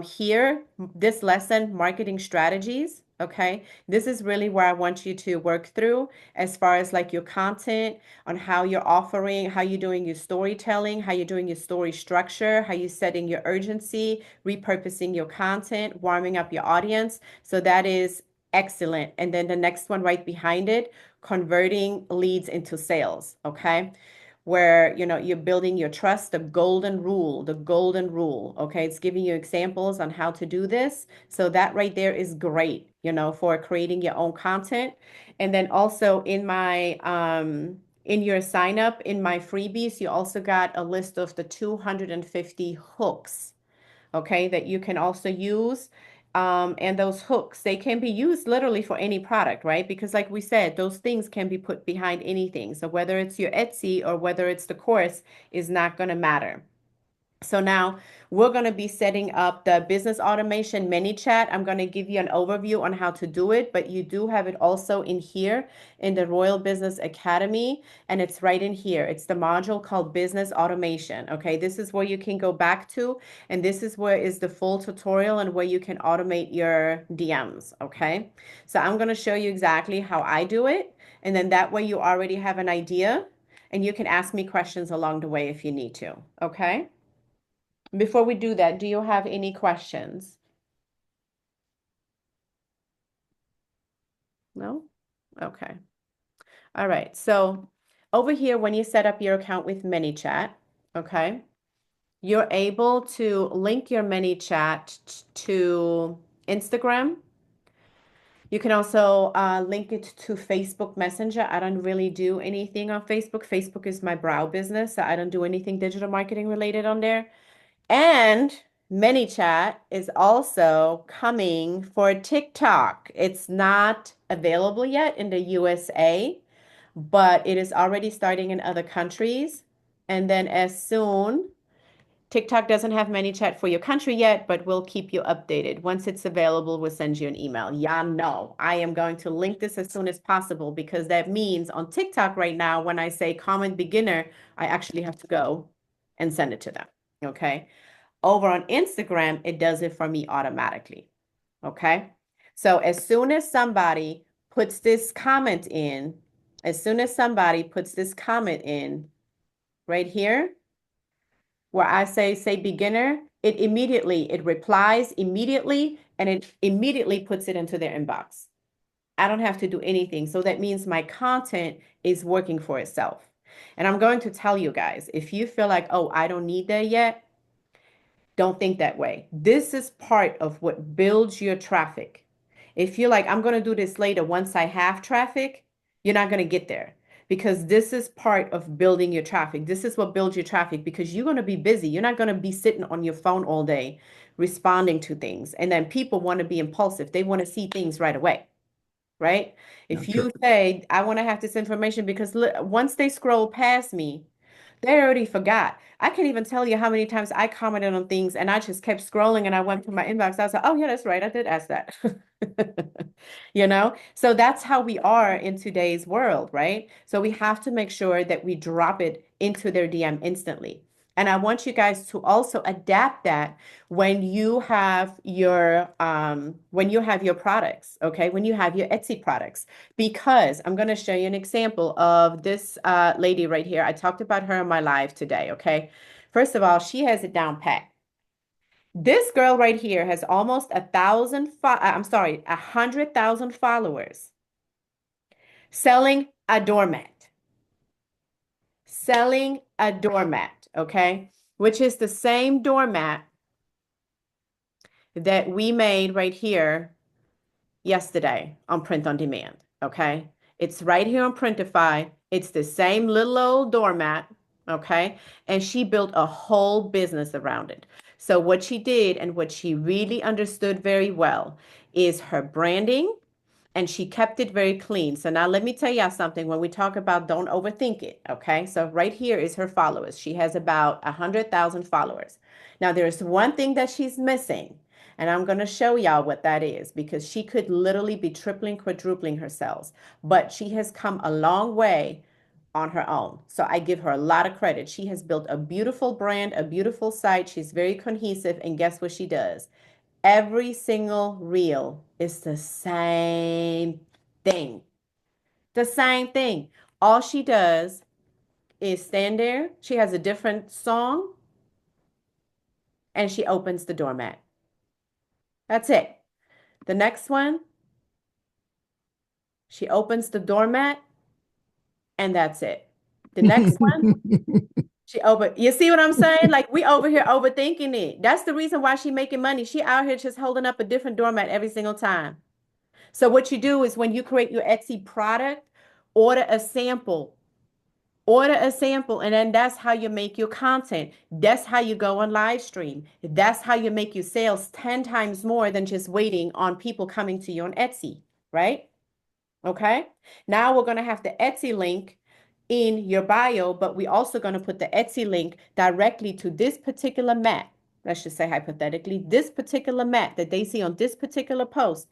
here, this lesson, marketing strategies, okay, this is really where I want you to work through as far as like your content, on how you're offering, how you're doing your storytelling, how you're doing your story structure, how you're setting your urgency, repurposing your content, warming up your audience. So that is excellent. And then the next one right behind it, converting leads into sales, okay? Where, you're building your trust, the golden rule, okay? It's giving you examples on how to do this. So that right there is great, for creating your own content. And then also in your sign up, in my freebies, you also got a list of the 250 hooks, okay, that you can also use. And those hooks, they can be used literally for any product, right? Because like we said, those things can be put behind anything. So whether it's your Etsy or whether it's the course is not going to matter. So now we're going to be setting up the business automation Manychat. I'm going to give you an overview on how to do it, but you do have it also in here in the Royal Business Academy, and it's right in here. It's the module called Business Automation. Okay, this is where you can go back to, and this is where is the full tutorial and where you can automate your DMs. Okay, so I'm going to show you exactly how I do it, and then that way you already have an idea, and you can ask me questions along the way if you need to. Okay. Before we do that, do you have any questions? No? Okay. All right. So over here, when you set up your account with Manychat, okay, you're able to link your Manychat to Instagram. You can also link it to Facebook Messenger. I don't really do anything on Facebook. Facebook is my brow business, so I don't do anything digital marketing related on there. And ManyChat is also coming for TikTok. It's not available yet in the USA, but it is already starting in other countries. And then as soon, TikTok doesn't have ManyChat for your country yet, but we'll keep you updated. Once it's available, we'll send you an email. Yeah, no, I am going to link this as soon as possible because that means on TikTok right now, when I say comment beginner, I actually have to go and send it to them. Okay. Over on Instagram, it does it for me automatically. Okay. So as soon as somebody puts this comment in, right here, where I say beginner, it replies immediately and it immediately puts it into their inbox. I don't have to do anything. So that means my content is working for itself. And I'm going to tell you guys, if you feel like, oh, I don't need that yet, don't think that way. This is part of what builds your traffic. If you're like, I'm going to do this later once I have traffic, you're not going to get there because this is part of building your traffic. This is what builds your traffic because you're going to be busy. You're not going to be sitting on your phone all day responding to things. And then people want to be impulsive. They want to see things right away, right? If True. you say, I want to have this information because once they scroll past me, they already forgot. I can't even tell you how many times I commented on things and I just kept scrolling and I went through my inbox. I was like, oh, yeah, that's right. I did ask that. So that's how we are in today's world, right? So we have to make sure that we drop it into their DM instantly. And I want you guys to also adapt that when you have your products, okay? When you have your Etsy products, because I'm going to show you an example of this lady right here. I talked about her in my live today, okay? First of all, she has it down pat. This girl right here has almost 100,000 followers selling a doormat. Selling a doormat, okay? Which is the same doormat that we made right here yesterday on print on demand. Okay. It's right here on Printify. It's the same little old doormat. Okay. And she built a whole business around it. So what she did and what she really understood very well is her branding, and she kept it very clean. So now let me tell y'all something when we talk about don't overthink it. Okay. So right here is her followers. She has about 100,000 followers. Now there's one thing that she's missing, and I'm going to show y'all what that is, because she could literally be tripling, quadrupling her sales, but she has come a long way on her own. So I give her a lot of credit. She has built a beautiful brand, a beautiful site. She's very cohesive. And guess what she does? Every single reel is the same thing. The same thing. All she does is stand there. She has a different song and she opens the doormat. That's it. The next one, she opens the doormat and that's it. The next one, you see what I'm saying? Like, we over here overthinking it. That's the reason why she making money. She out here just holding up a different doormat every single time. So what you do is when you create your Etsy product, order a sample. Order a sample, and then that's how you make your content. That's how you go on live stream. That's how you make your sales 10 times more than just waiting on people coming to you on Etsy, right? Okay. Now we're going to have the Etsy link in your bio, but we also going to put the Etsy link directly to this particular mat. Let's just say hypothetically, this particular mat that they see on this particular post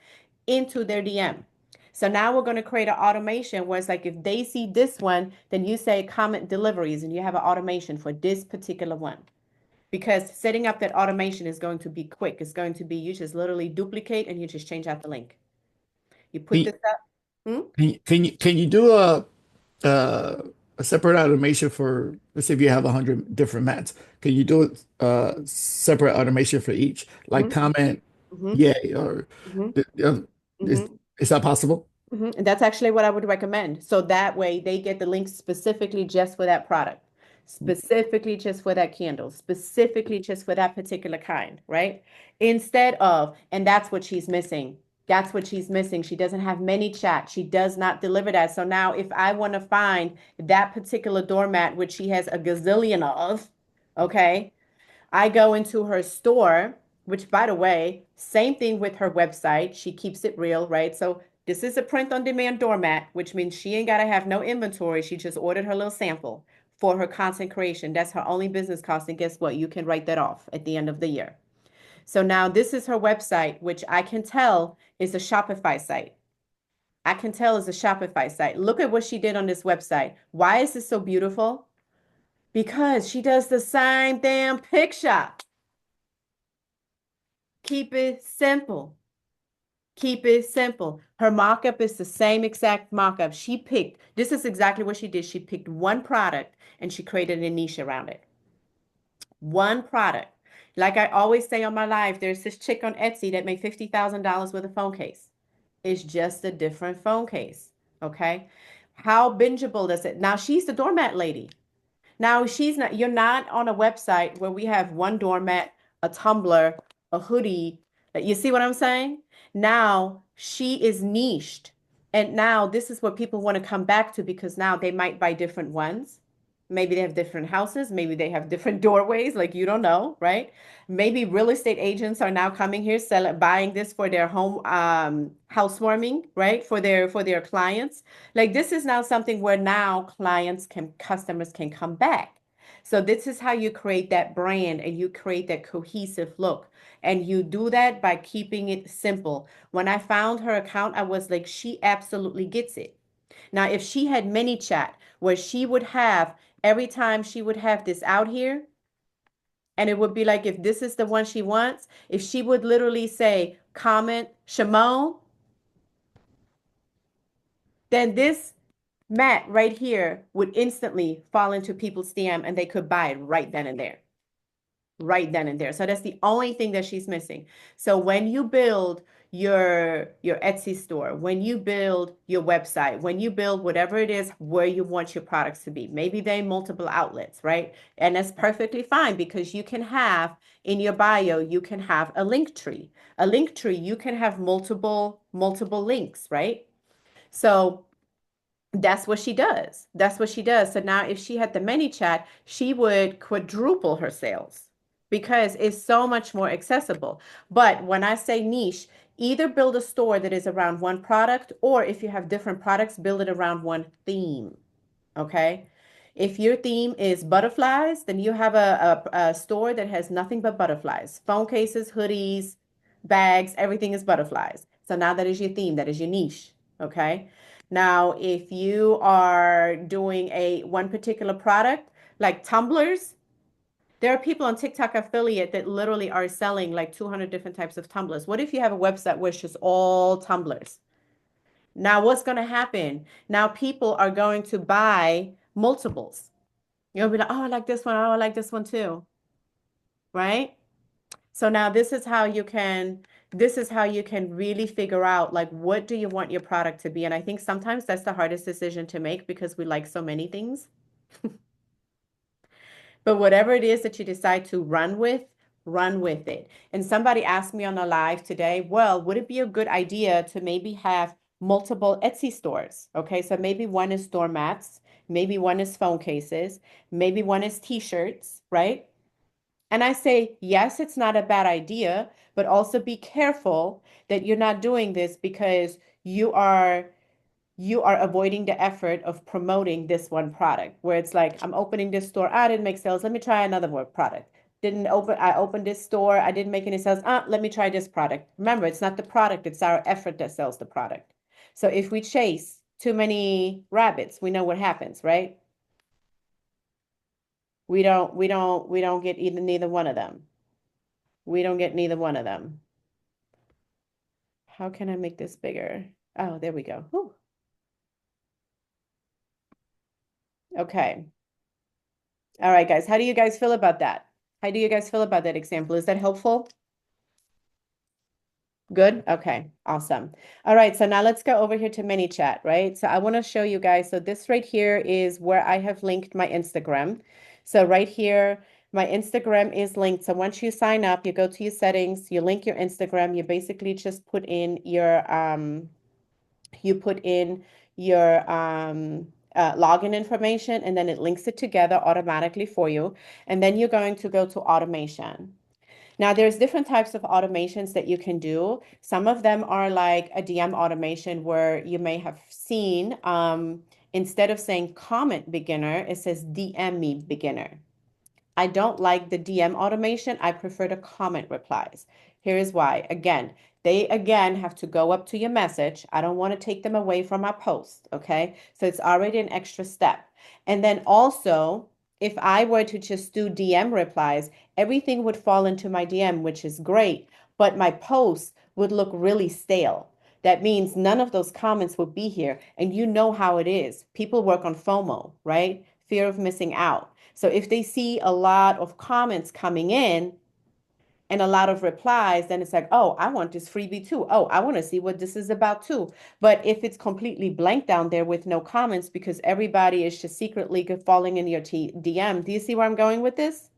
into their DM. So now we're going to create an automation where it's like, if they see this one, then you say comment deliveries and you have an automation for this particular one. Because setting up that automation is going to be quick. It's going to be, you just literally duplicate and you just change out the link. You put this up. Can you do uh, a separate automation for, let's say if you have 100 different mats, can you do separate automation for each, like comment, yay, or is Mm-hmm. is that possible? And that's actually what I would recommend. So that way they get the links specifically just for that product, specifically just for that candle, specifically just for that particular kind, right? Instead of, and that's what she's missing. That's what she's missing. She doesn't have Manychat. She does not deliver that. So now if I want to find that particular doormat, which she has a gazillion of, okay, I go into her store, which, by the way, same thing with her website. She keeps it real, right? So this is a print on demand doormat, which means she ain't got to have no inventory. She just ordered her little sample for her content creation. That's her only business cost. And guess what? You can write that off at the end of the year. So now this is her website, which I can tell is a Shopify site. I can tell is a Shopify site. Look at what she did on this website. Why is this so beautiful? Because she does the same damn picture. Keep it simple. Keep it simple. Her markup is the same exact markup. This is exactly what she did. She picked one product and she created a niche around it. One product. Like I always say on my live, there's this chick on Etsy that made $50,000 with a phone case. It's just a different phone case. Okay. How bingeable does it? Now she's the doormat lady. Now you're not on a website where we have one doormat, a tumbler, a hoodie. You see what I'm saying? Now she is niched. And now this is what people want to come back to, because now they might buy different ones. Maybe they have different houses. Maybe they have different doorways, like you don't know, right? Maybe real estate agents are now coming here, buying this for their home housewarming, right? For their clients. Like this is now something where now customers can come back. So this is how you create that brand and you create that cohesive look. And you do that by keeping it simple. When I found her account, I was like, she absolutely gets it. Now, if she had Manychat, where she would have, every time she would have this out here, and it would be like, if this is the one she wants, if she would literally say, comment, Shimon, then this mat right here would instantly fall into people's DM and they could buy it right then and there. Right then and there. So that's the only thing that she's missing. So when you build your Etsy store, when you build your website, when you build whatever it is where you want your products to be. Maybe they multiple outlets, right? And that's perfectly fine because you can have in your bio, you can have a link tree. A link tree, you can have multiple links, right? So that's what she does. That's what she does. So now if she had the Manychat, she would quadruple her sales because it's so much more accessible. But when I say niche, either build a store that is around one product, or if you have different products, build it around one theme. Okay. If your theme is butterflies, then you have a store that has nothing but butterflies. Phone cases, hoodies, bags, everything is butterflies. So now that is your theme, that is your niche. Okay. Now, if you are doing a one particular product, like tumblers, there are people on TikTok affiliate that literally are selling like 200 different types of tumblers. What if you have a website where it's just all tumblers? Now, what's going to happen? Now, people are going to buy multiples. You'll be like, oh, I like this one. Oh, I like this one too. Right? So now this is how you can really figure out like what do you want your product to be? And I think sometimes that's the hardest decision to make because we like so many things. But whatever it is that you decide to run with it. And somebody asked me on a live today, well, would it be a good idea to maybe have multiple Etsy stores? Okay, so maybe one is doormats, maybe one is phone cases, maybe one is t-shirts, right? And I say, yes, it's not a bad idea, but also be careful that you're not doing this because you are avoiding the effort of promoting this one product where it's like, I'm opening this store. I didn't make sales. Let me try another product. I opened this store. I didn't make any sales. Let me try this product. Remember, it's not the product. It's our effort that sells the product. So if we chase too many rabbits, we know what happens, right? We don't get neither one of them. We don't get neither one of them. How can I make this bigger? Oh, there we go. Whew. Okay. All right, guys. How do you guys feel about that? How do you guys feel about that example? Is that helpful? Good? Okay, awesome. All right, so now let's go over here to Manychat, right? So I want to show you guys. So this right here is where I have linked my Instagram. So right here, my Instagram is linked. So once you sign up, you go to your settings, you link your Instagram, you basically just put in your login information, and then it links it together automatically for you. And then you're going to go to automation. Now, there's different types of automations that you can do. Some of them are like a DM automation where you may have seen, instead of saying comment beginner, it says DM me beginner. I don't like the DM automation. I prefer the comment replies. Here is why. Again, they again have to go up to your message. I don't want to take them away from my post. Okay. So it's already an extra step. And then also, if I were to just do DM replies, everything would fall into my DM, which is great, but my post would look really stale. That means none of those comments would be here. And you know how it is. People work on FOMO, right? Fear of missing out. So if they see a lot of comments coming in and a lot of replies, then it's like, oh, I want this freebie too. Oh, I want to see what this is about too. But if it's completely blank down there with no comments because everybody is just secretly falling in your DM, do you see where I'm going with this?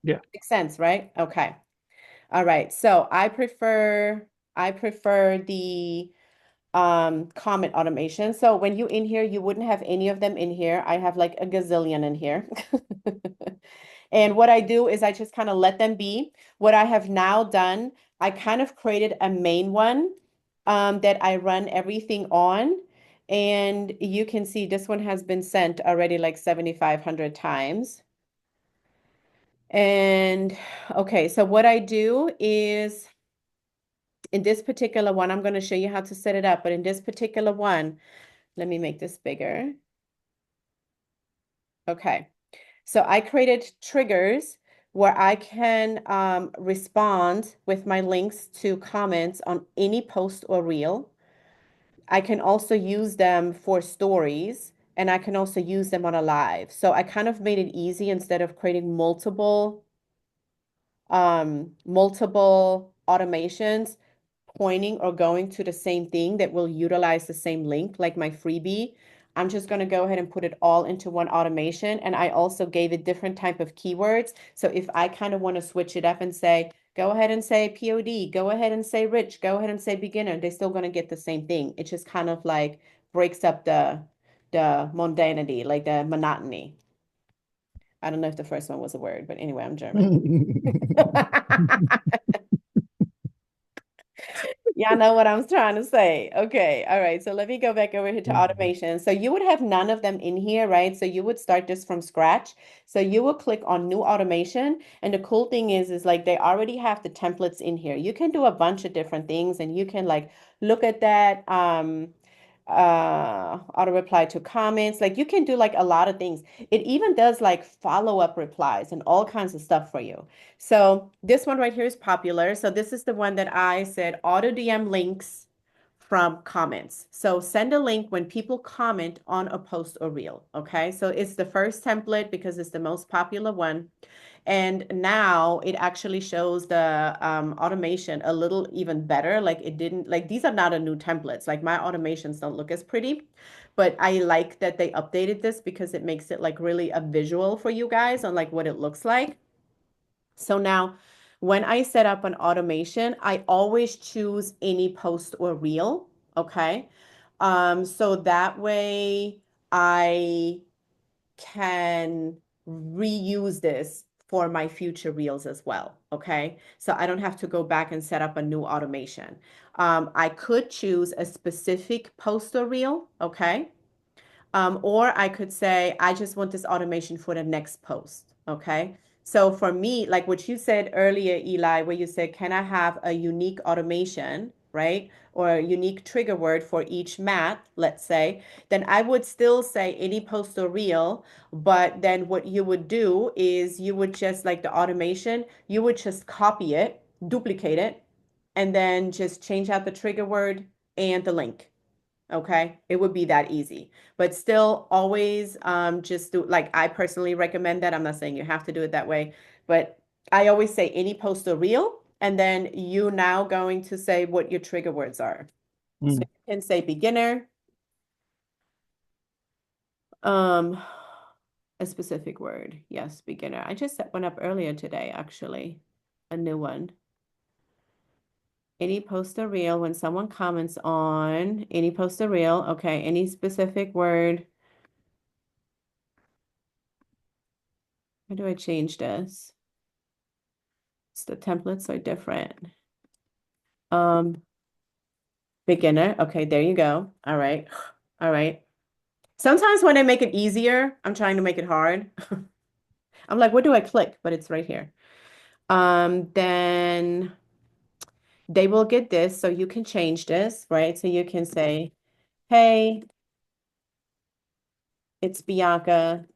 Yeah. Makes sense, right? Okay. All right. So I prefer the comment automation. So when you in here, you wouldn't have any of them in here. I have like a gazillion in here. And what I do is I just kind of let them be. What I have now done, I kind of created a main one that I run everything on. And you can see this one has been sent already like 7,500 times. And okay, so what I do is in this particular one, I'm going to show you how to set it up. But in this particular one, let me make this bigger. Okay. So I created triggers where I can respond with my links to comments on any post or reel. I can also use them for stories, and I can also use them on a live. So I kind of made it easy instead of creating multiple automations. pointing or going to the same thing that will utilize the same link, like my freebie, I'm just going to go ahead and put it all into one automation. And I also gave it different type of keywords. So if I kind of want to switch it up and say, go ahead and say POD, go ahead and say rich, go ahead and say beginner, they're still going to get the same thing. It just kind of like breaks up the mundanity, like the monotony. I don't know if the first one was a word, but anyway, I'm German. Y'all know what I'm trying to say. Okay. All right. So let me go back over here to automation. So you would have none of them in here, right? So you would start this from scratch. So you will click on new automation. And the cool thing is like they already have the templates in here. You can do a bunch of different things and you can like look at that. Auto reply to comments. Like you can do like a lot of things. It even does like follow-up replies and all kinds of stuff for you. So this one right here is popular. So this is the one that I said auto DM links from comments. So send a link when people comment on a post or reel. Okay. So it's the first template because it's the most popular one. And now it actually shows the automation a little even better. Like it didn't, like these are not a new templates. Like my automations don't look as pretty, but I like that they updated this because it makes it like really a visual for you guys on like what it looks like. So now when I set up an automation, I always choose any post or reel. Okay. So that way I can reuse this for my future reels as well. Okay. So I don't have to go back and set up a new automation. I could choose a specific post or reel. Okay. Or I could say, I just want this automation for the next post. Okay. So for me, like what you said earlier, Eli, where you said, can I have a unique automation, right? Or a unique trigger word for each mat, let's say, then I would still say any post or reel. But then what you would do is you would just like the automation, you would just copy it, duplicate it, and then just change out the trigger word and the link. Okay, it would be that easy, but still always just do like I personally recommend that. I'm not saying you have to do it that way, but I always say any post or reel, and then you now going to say what your trigger words are. So Mm. you can say beginner, um, a specific word. Yes, beginner. I just set one up earlier today, actually, a new one. Any post or reel when someone comments on any post or reel. Okay, any specific word. How do I change this? So the templates are different. Um, beginner. Okay, there you go. All right. All right. Sometimes when I make it easier, I'm trying to make it hard. I'm like, where do I click? But it's right here. Then they will get this. So you can change this, right? So you can say, hey, it's Bianca.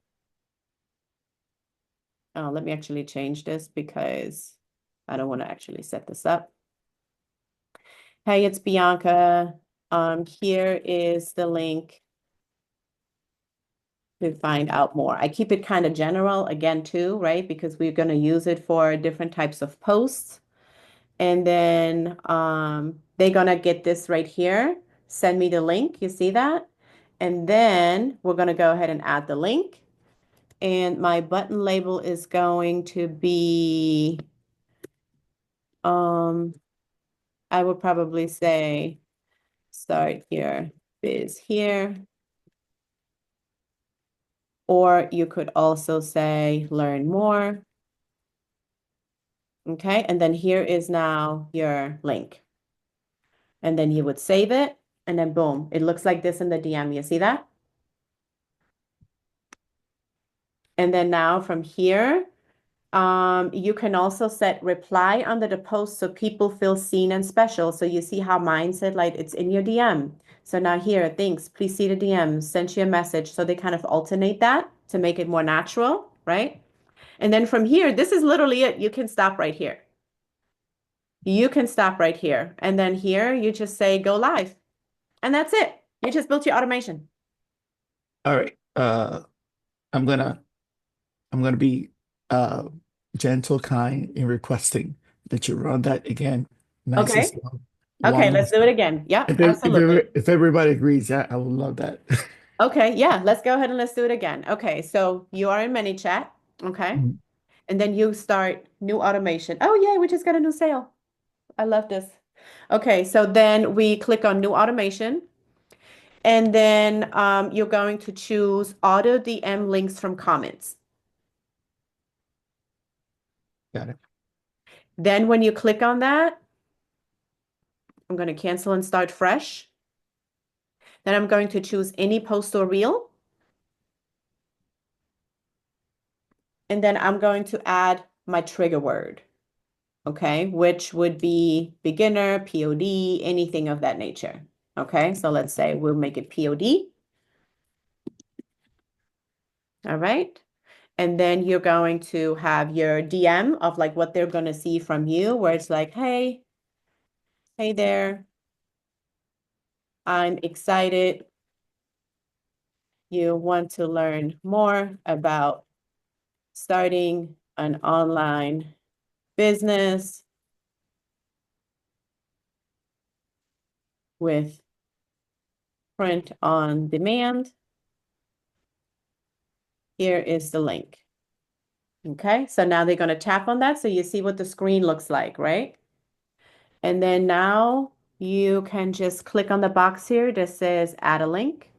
Oh, let me actually change this because I don't want to actually set this up. Hey, it's Bianca. Here is the link to find out more. I keep it kind of general again too, right? Because we're going to use it for different types of posts. And then they're going to get this right here. Send me the link. You see that? And then we're going to go ahead and add the link. And my button label is going to be, I would probably say, start here, biz here. Or you could also say, learn more. Okay, and then here is now your link. And then you would save it, and then boom, it looks like this in the DM. You see that? And then now from here, you can also set reply under the post so people feel seen and special. So you see how mine said like it's in your DM. So now here, thanks, please see the DM, sent you a message. So they kind of alternate that to make it more natural, right? And then from here, this is literally it. You can stop right here. You can stop right here. And then here, you just say go live. And that's it. You just built your automation. All right. I'm gonna I'm gonna be uh gentle, kind in requesting that you run that again, nice and Okay. slow. Okay, One. let's do it again. Yep, absolutely. If everybody agrees, yeah, I would love that. Okay, yeah, let's go ahead and let's do it again. Okay, so you are in Manychat, okay? Mhm. And then you start new automation. Oh, yay, we just got a new sale. I love this. Okay, so then we click on new automation, and then you're going to choose auto DM links from comments. Got it. Then when you click on that, I'm going to cancel and start fresh. Then I'm going to choose any post or reel. And then I'm going to add my trigger word, okay, which would be beginner, POD, anything of that nature. Okay, so let's say we'll make it POD. All right. And then you're going to have your DM of like what they're going to see from you, where it's like, hey there, I'm excited. You want to learn more about starting an online business with print on demand. Here is the link. Okay, so now they're going to tap on that so you see what the screen looks like, right? And then now you can just click on the box here that says add a link.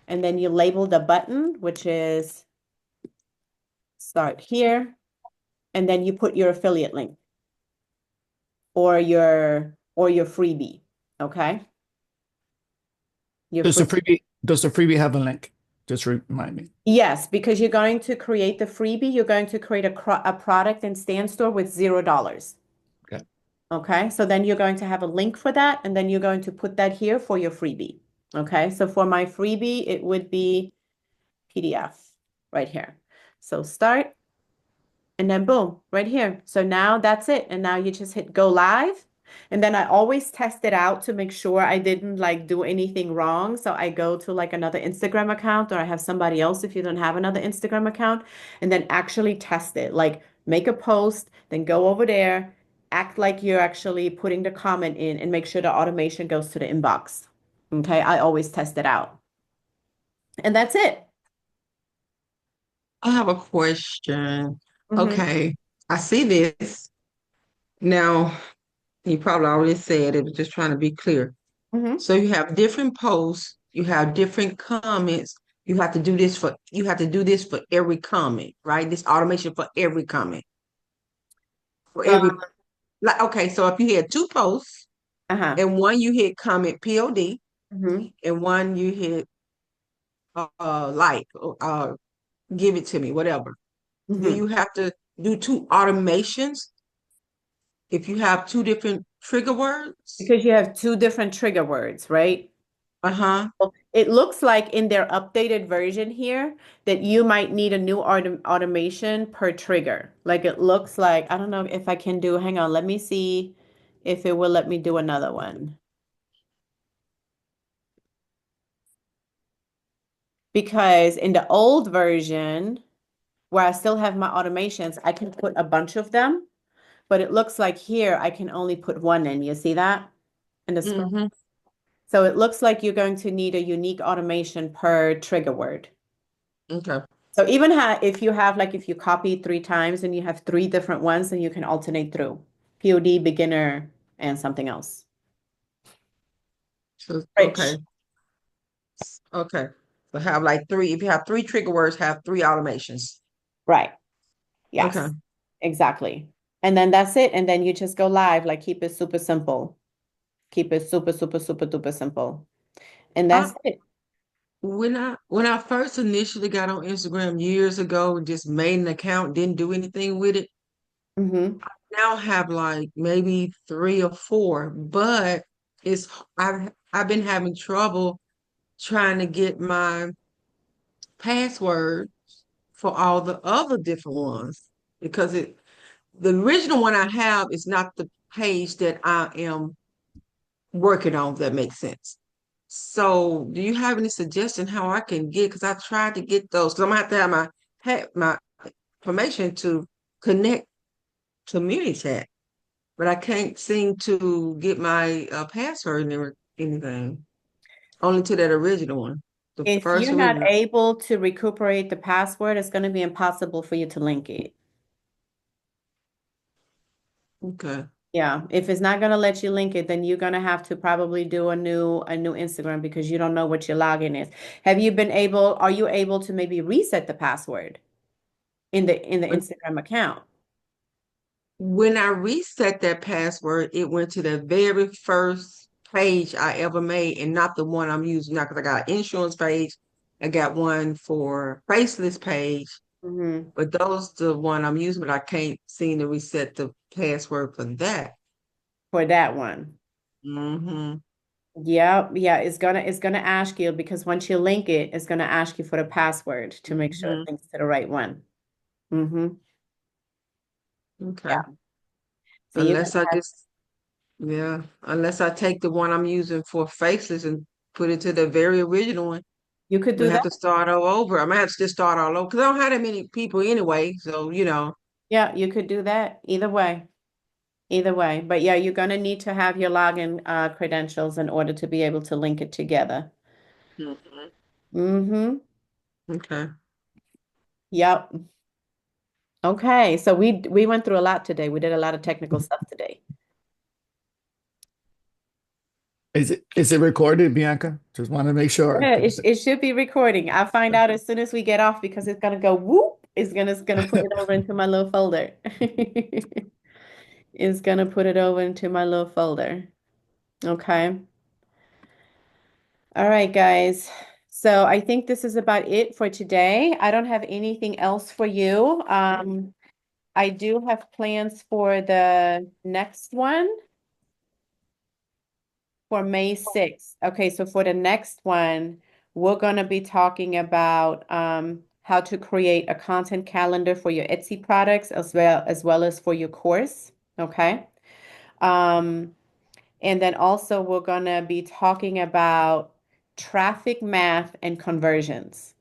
And then you label the button, which is start here. And then you put your affiliate link or your freebie. Okay. Your Does free. the freebie have a link? Just remind me. Yes, because you're going to create the freebie. You're going to create a product and stand store with $0. Okay. Okay, so then you're going to have a link for that, and then you're going to put that here for your freebie. Okay, so for my freebie, it would be PDF right here. So start, and then boom, right here. So now that's it. And now you just hit go live. And then I always test it out to make sure I didn't like do anything wrong. So I go to like another Instagram account, or I have somebody else if you don't have another Instagram account, and then actually test it. Like make a post, then go over there, act like you're actually putting the comment in, and make sure the automation goes to the inbox. Okay, I always test it out. And that's it. I have a question. Mm-hmm. Okay, I see this. Now, you probably already said it, but just trying to be clear. Mm-hmm. So you have different posts, you have different comments. You have to do this for every comment, right? This automation for every comment. For every like okay, so if you had two posts Uh-huh. and one you hit comment POD Mm-hmm. and one you hit like give it to me, whatever. Do Mm-hmm. you have to do two automations if you have two different trigger words? Because you have two different trigger words, right? Uh-huh. Well, it looks like in their updated version here that you might need a new automation per trigger. Like it looks like, I don't know if I can do, hang on, let me see if it will let me do another one. Because in the old version, where I still have my automations, I can put a bunch of them, but it looks like here I can only put one in. You see that in the screen? Mm-hmm. So it looks like you're going to need a unique automation per trigger word. Okay. So even if you have like if you copy 3 times and you have 3 different ones, then you can alternate through POD, beginner, and something else. So Rich. okay. So have like three, if you have three trigger words, have three automations. Right. Okay. Yes, exactly. And then that's it. And then you just go live, like keep it super simple. Keep it super, super, super, duper simple. And I that's it. when I first initially got on Instagram years ago and just made an account, didn't do anything with it, Mm-hmm. now have like maybe three or four, but it's I've been having trouble trying to get my password for all the other different ones because the original one I have is not the page that I am working on, if that makes sense. So do you have any suggestion how I can get, because I tried to get those, because I'm gonna have to have my information to connect to Manychat. but I can't seem to get my password and anything. Only to that original one, the If first you're not original. able to recuperate the password, it's going to be impossible for you to link it. Okay. Yeah, if it's not going to let you link it, then you're going to have to probably do a new Instagram because you don't know what your login is. Are you able to maybe reset the password in the Instagram account? When I reset that password, it went to the very first page I ever made and not the one I'm using now because I got an insurance page. I got one for faceless page, Hmm. but those the one I'm using, but I can't seem to reset the password for that. For that one. Mm-hmm. Yeah, yeah, it's gonna ask you because once you link it, it's gonna ask you for the password to make sure it Mm-hmm. links to the right one. Hmm. Okay. Yeah. So you're gonna Unless I have, just, yeah, unless I take the one I'm using for faceless and put it to the very original one. you could We do have that. to start all over. I might have to just start all over because I don't have that many people anyway. So, Yeah, you could do that. Either way. Either way. But yeah, you're gonna need to have your login credentials in order to be able to link it together. Mhm. Mm-hmm. Okay. Yep. Okay. So we went through a lot today. We did a lot of technical stuff today. Is it recorded, Bianca? Just want to make sure. Yeah, it should be recording. I'll find out as soon as we get off because it's gonna go whoop. It's gonna put it over into my little folder. It's gonna put it over into my little folder. Okay. All right, guys. So I think this is about it for today. I don't have anything else for you. I do have plans for the next one for May 6th. Okay, so for the next one, we're going to be talking about how to create a content calendar for your Etsy products as well as for your course. Okay. Um, and then also we're going to be talking about traffic math and conversions.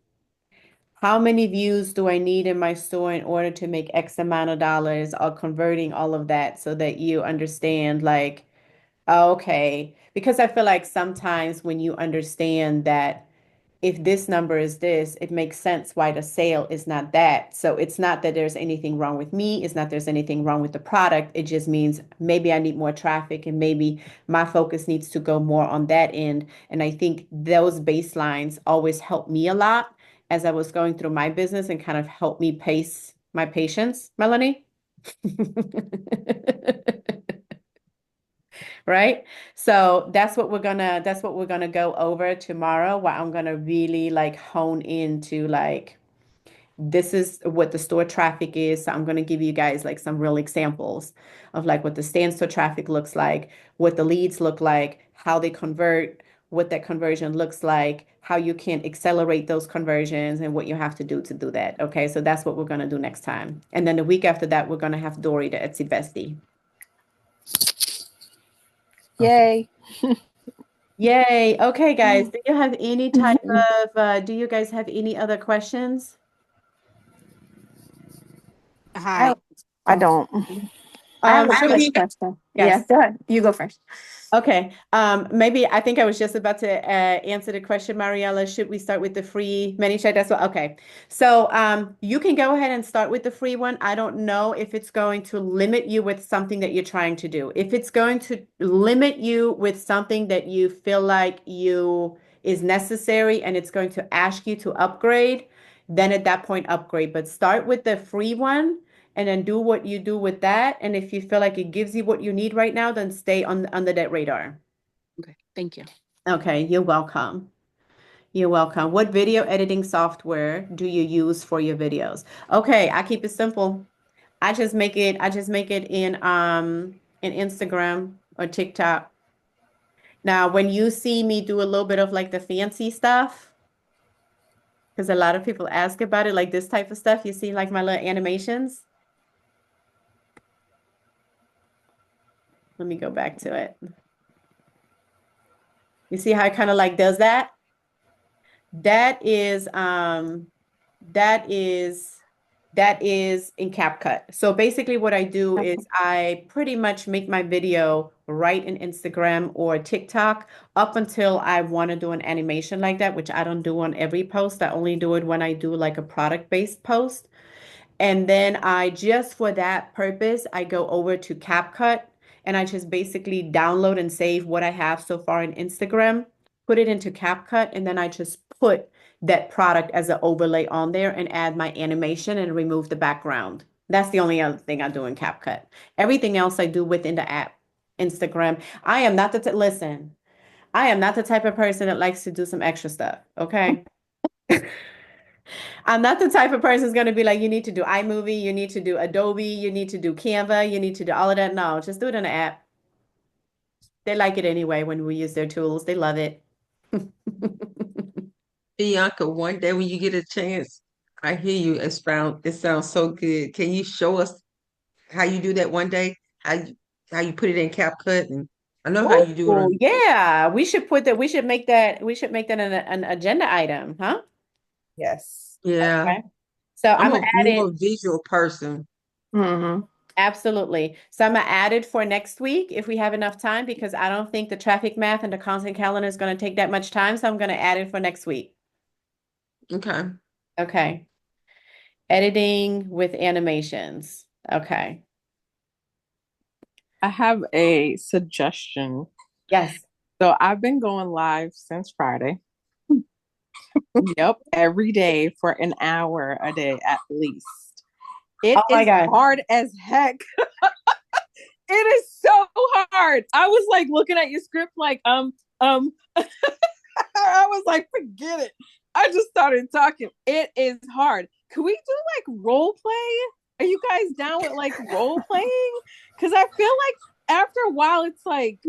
How many views do I need in my store in order to make X amount of dollars, or converting all of that so that you understand like, okay, because I feel like sometimes when you understand that if this number is this, it makes sense why the sale is not that. So it's not that there's anything wrong with me. It's not there's anything wrong with the product. It just means maybe I need more traffic and maybe my focus needs to go more on that end. And I think those baselines always help me a lot as I was going through my business and kind of help me pace my patience, Melanie. Right? So that's what we're gonna go over tomorrow, where I'm gonna really like hone into like this is what the store traffic is. So I'm gonna give you guys like some real examples of like what the stand store traffic looks like, what the leads look like, how they convert, what that conversion looks like, how you can accelerate those conversions, and what you have to do that. Okay, so that's what we're gonna do next time. And then the week after that, we're gonna have Dory, the Etsy bestie. Yay. Yay. Okay, guys. Do you have any type of, do you guys have any other questions? Hi. I Oh, don't. I have a Should quick we? question. Yeah, Yes. go ahead. You go first. Okay. Maybe I think I was just about to answer the question, Mariella. Should we start with the free Manychat? That's what. Okay. So you can go ahead and start with the free one. I don't know if it's going to limit you with something that you're trying to do. If it's going to limit you with something that you feel like you is necessary and it's going to ask you to upgrade, then at that point upgrade. But start with the free one and then do what you do with that. And if you feel like it gives you what you need right now, then stay on under that radar. Okay, thank you. Okay, you're welcome. You're welcome. What video editing software do you use for your videos? Okay, I keep it simple. I just make it in Instagram or TikTok. Now, when you see me do a little bit of like the fancy stuff, because a lot of people ask about it, like this type of stuff, you see like my little animations. Let me go back to it. You see how it kind of like does that? That is That is in CapCut. So basically what I do is I pretty much make my video right in Instagram or TikTok up until I want to do an animation like that, which I don't do on every post. I only do it when I do like a product-based post. And then I just for that purpose, I go over to CapCut and I just basically download and save what I have so far in Instagram, put it into CapCut, and then I just put that product as an overlay on there and add my animation and remove the background. That's the only other thing I do in CapCut. Everything else I do within the app, Instagram. I am not the listen. I am not the type of person that likes to do some extra stuff. Okay. I'm not the type of person who's going to be like, you need to do iMovie, you need to do Adobe, you need to do Canva, you need to do all of that. No, just do it in the app. They like it anyway when we use their tools. They love it. Bianca, one day when you get a chance, I hear you expound. It sounds so good. Can you show us how you do that one day? How you put it in CapCut, and I know how you do it Oh, on. yeah. We should put that, we should make that an agenda item, huh? Yes. Yeah, Okay. So I'm I'm a gonna add more it. visual person. Absolutely. So I'm gonna add it for next week if we have enough time, because I don't think the traffic math and the content calendar is gonna take that much time. So I'm gonna add it for next week. Okay. Okay. Editing with animations. Okay. I have a suggestion. Yes. So I've been going live since Friday. Yep, every day for an hour a day at least. It Oh my is God. hard as heck. It is so hard. I was like looking at your script like I was like, forget it. I just started talking. It is hard. Can we do like role play? Are you guys down with like role playing? Because I feel like after a while, it's like,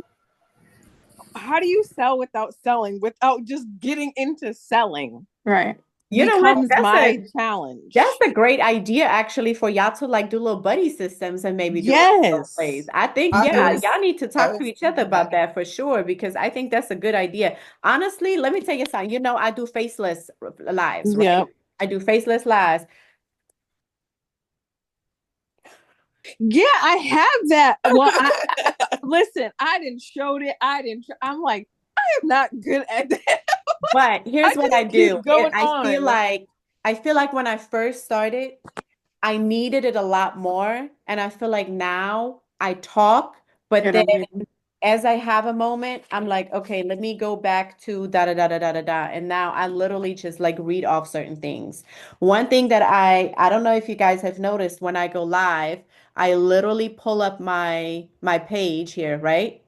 how do you sell without selling, without just getting into selling? Right. You know what? Becomes my challenge. That's a great idea actually for y'all to like do little buddy systems and maybe do role Yes. plays. I think, I yeah, was- y'all need to I talk to was each other thinking about that. that for sure, because I think that's a good idea. Honestly, let me tell you something. You know, I do faceless lives, right? Yep. I do faceless lives. Yeah, I have that. Well, listen, I didn't show it. I'm like, I am not good at that. But here's I what just I keep do. going I feel like when I first started, I needed it a lot more. And I feel like now I talk, but then as I have a moment, I'm like, okay, let me go back to da da da da da da da. And now I literally just like read off certain things. One thing that I don't know if you guys have noticed when I go live, I literally pull up my page here, right?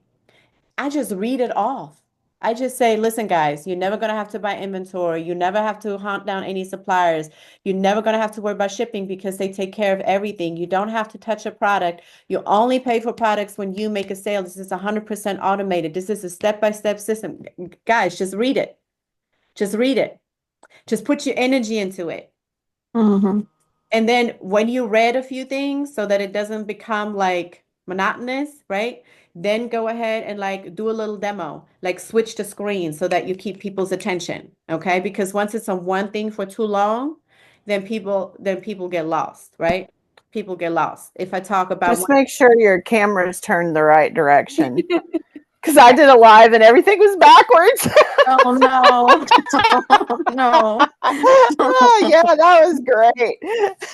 I just read it off. I just say, listen, guys, you're never going to have to buy inventory. You never have to hunt down any suppliers. You're never going to have to worry about shipping because they take care of everything. You don't have to touch a product. You only pay for products when you make a sale. This is 100% automated. This is a step-by-step system. Guys, just read it. Just read it. Just put your energy into it. And then when you read a few things so that it doesn't become like monotonous, right? Then go ahead and like do a little demo, like switch the screen so that you keep people's attention, okay? Because once it's on one thing for too long, then people get lost, right? People get lost. If I talk about Just make sure your camera's turned the right direction. Because I did a live and everything was backwards. Oh no. No. Oh, yeah, that was great.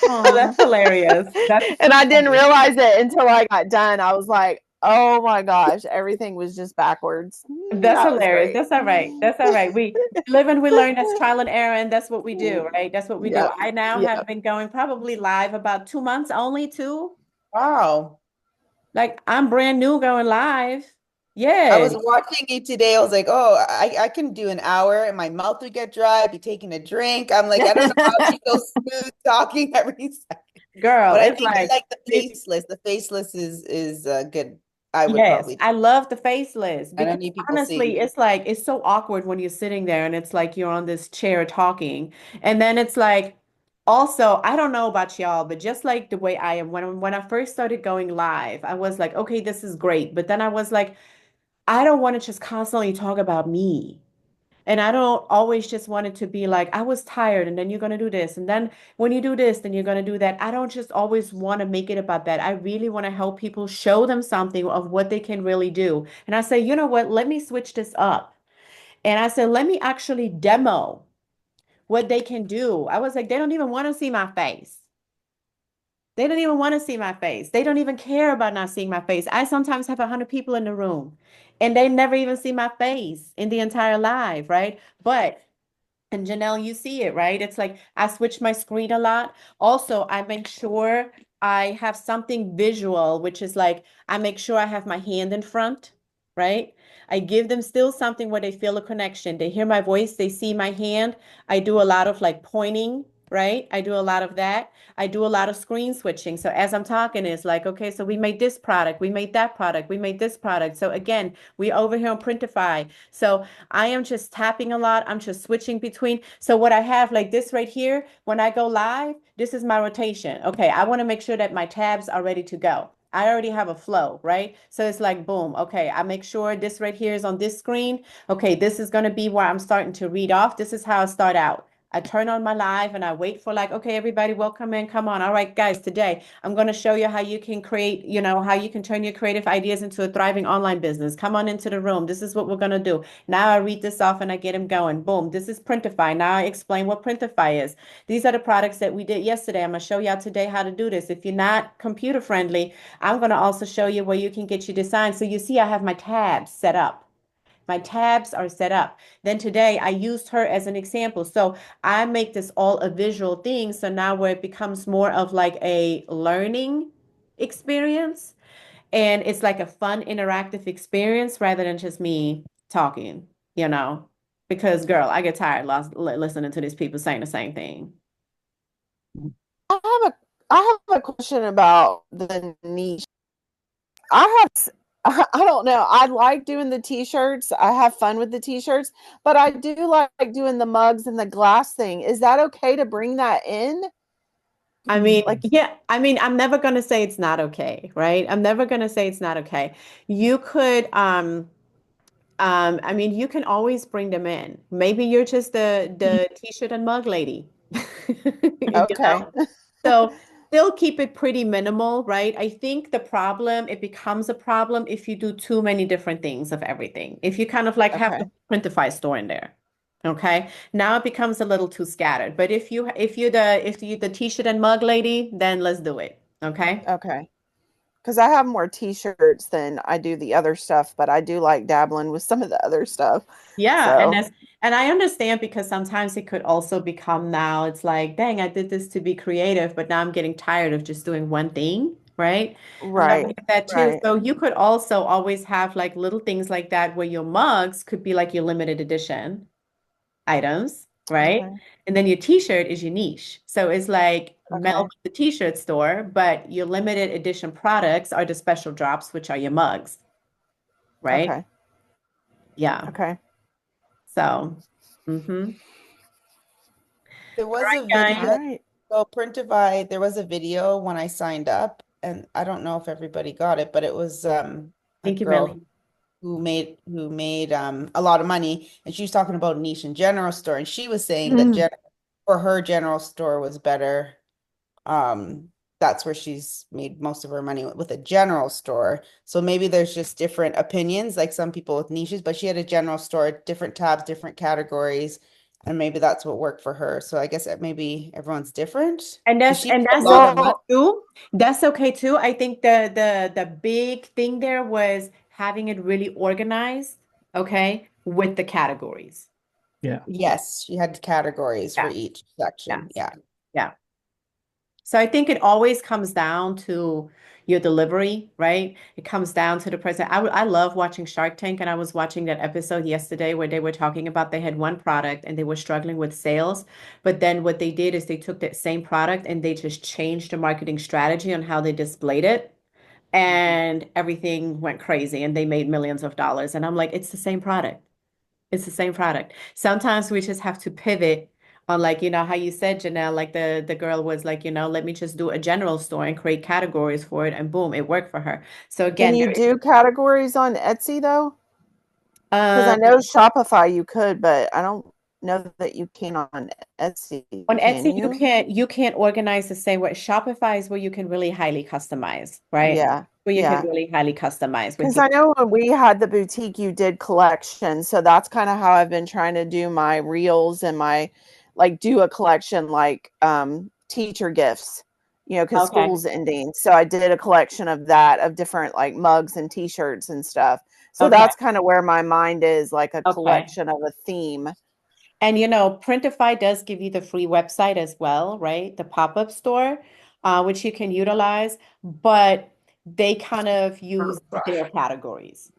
Oh, that's hilarious. And I didn't realize it until I got done. I was like, oh my gosh, everything was just backwards. That's That was hilarious. great. That's all right. That's all right. We live and we learn. That's trial and error, and that's what we do, right? That's what we do. Yep. I now Yep. have been going probably live about 2 months only, two. Wow. Like I'm brand new going live. I Yeah. was watching it today. I was like, oh, I can do an hour and my mouth would get dry, I'd be taking a drink. I'm like, I don't know how she's so smooth talking every second. Girl, But I it's think I like like the faceless. The faceless is good. I would yes, probably do. I love the faceless I because don't need people honestly, seeing. it's like it's so awkward when you're sitting there and it's like you're on this chair talking. And then it's like also, I don't know about y'all, but just like the way I am when I first started going live, I was like, okay, this is great. But then I was like, I don't want to just constantly talk about me. And I don't always just want it to be like, I was tired, and then you're going to do this. And then when you do this, then you're going to do that. I don't just always want to make it about that. I really want to help people, show them something of what they can really do. And I say, you know what? Let me switch this up. And I said, let me actually demo what they can do. I was like, they don't even want to see my face. They don't even want to see my face. They don't even care about not seeing my face. I sometimes have 100 people in the room and they never even see my face in the entire live, right? But and Janelle, you see it, right? It's like I switch my screen a lot. Also, I make sure I have something visual, which is like I make sure I have my hand in front, right? I give them still something where they feel a connection. They hear my voice, they see my hand. I do a lot of like pointing, right? I do a lot of that. I do a lot of screen switching. So as I'm talking, it's like, okay, so we made this product, we made that product, we made this product. So again, we over here on Printify. So I am just tapping a lot. I'm just switching between. So what I have like this right here, when I go live, this is my rotation. Okay, I want to make sure that my tabs are ready to go. I already have a flow, right? So it's like, boom. Okay, I make sure this right here is on this screen. Okay, this is going to be where I'm starting to read off. This is how I start out. I turn on my live and I wait for like, okay, everybody, welcome in. Come on. All right, guys, today I'm going to show you how you can create, how you can turn your creative ideas into a thriving online business. Come on into the room. This is what we're going to do. Now I read this off and I get them going. Boom. This is Printify. Now I explain what Printify is. These are the products that we did yesterday. I'm going to show y'all today how to do this. If you're not computer friendly, I'm going to also show you where you can get your design. So you see, I have my tabs set up. My tabs are set up. Then today I used her as an example. So I make this all a visual thing. So now where it becomes more of like a learning experience and it's like a fun interactive experience rather than just me talking, you know, because girl, I get tired listening to these people saying the same thing. I have a I have a question about the niche. I have I don't know. I like doing the t-shirts. I have fun with the t-shirts, but I do like doing the mugs and the glass thing. Is that okay to bring that in? I mean, Like, yeah, I mean, I'm never gonna say it's not okay, right? I'm never gonna say it's not okay. You could, I mean, you can always bring them in. Maybe you're just the t-shirt and mug lady. You okay. know? So still keep it pretty minimal, right? I think the problem, it becomes a problem if you do too many different things of everything. If you kind of like have the Okay. Printify store in there. Okay. Now it becomes a little too scattered. But if you the t-shirt and mug lady, then let's do it. Okay. Okay. Because I have more t-shirts than I do the other stuff, but I do like dabbling with some of the other stuff. Yeah, So, and I understand because sometimes it could also become now it's like, dang, I did this to be creative, but now I'm getting tired of just doing one thing, right? And I right. get that too. Right. So you could also always have like little things like that where your mugs could be like your limited edition items, right? Okay. And then your t-shirt is your niche. So it's like Mel Okay. with the t-shirt store, but your limited edition products are the special drops, which are your mugs, right? Okay. Yeah. Okay. So, mm-hmm. There All was a right, All guys. video, right. so Printify, there was a video when I signed up, and I don't know if everybody got it, but it was a Thank you, girl Melly. who made a lot of money, and she was talking about niche and general store, and she was saying that Mm. for her general store was better. That's where she's made most of her money with a general store. So maybe there's just different opinions, like some people with niches, but she had a general store, different tabs, different categories, and maybe that's what worked for her. So I guess that maybe everyone's different And because that's she and made a that's lot okay of money. Well, too. That's okay too. I think the big thing there was having it really organized, okay, with the categories. Yeah. Yes, she had categories for Yeah, each yeah, section. Yeah. yeah. So I think it always comes down to your delivery, right? It comes down to the person. I love watching Shark Tank, and I was watching that episode yesterday where they were talking about they had one product and they were struggling with sales. But then what they did is they took that same product and they just changed the marketing strategy on how they displayed it. And everything went crazy and they made millions of dollars. And I'm like, it's the same product. It's the same product. Sometimes we just have to pivot on like, how you said, Janelle, like the girl was like, let me just do a general store and create categories for it and boom, it worked for her. So can again, you there is do categories on Etsy though? Because I Um, know Shopify you could, but I don't know that you can on Etsy. on Can Etsy, you? you can't organize the same way. Shopify is where you can really highly customize, right? Yeah, Where you can yeah. really highly customize with Because your I know when we had the boutique, you did collections. So that's kind of how I've been trying to do my reels and my like do a collection like teacher gifts, because okay, school's ending. So I did a collection of that of different like mugs and t-shirts and stuff. So okay, that's kind of where my mind is, like a okay. collection of a theme. And Printify does give you the free website as well, right? The pop-up store, which you can utilize, but they kind of use their categories.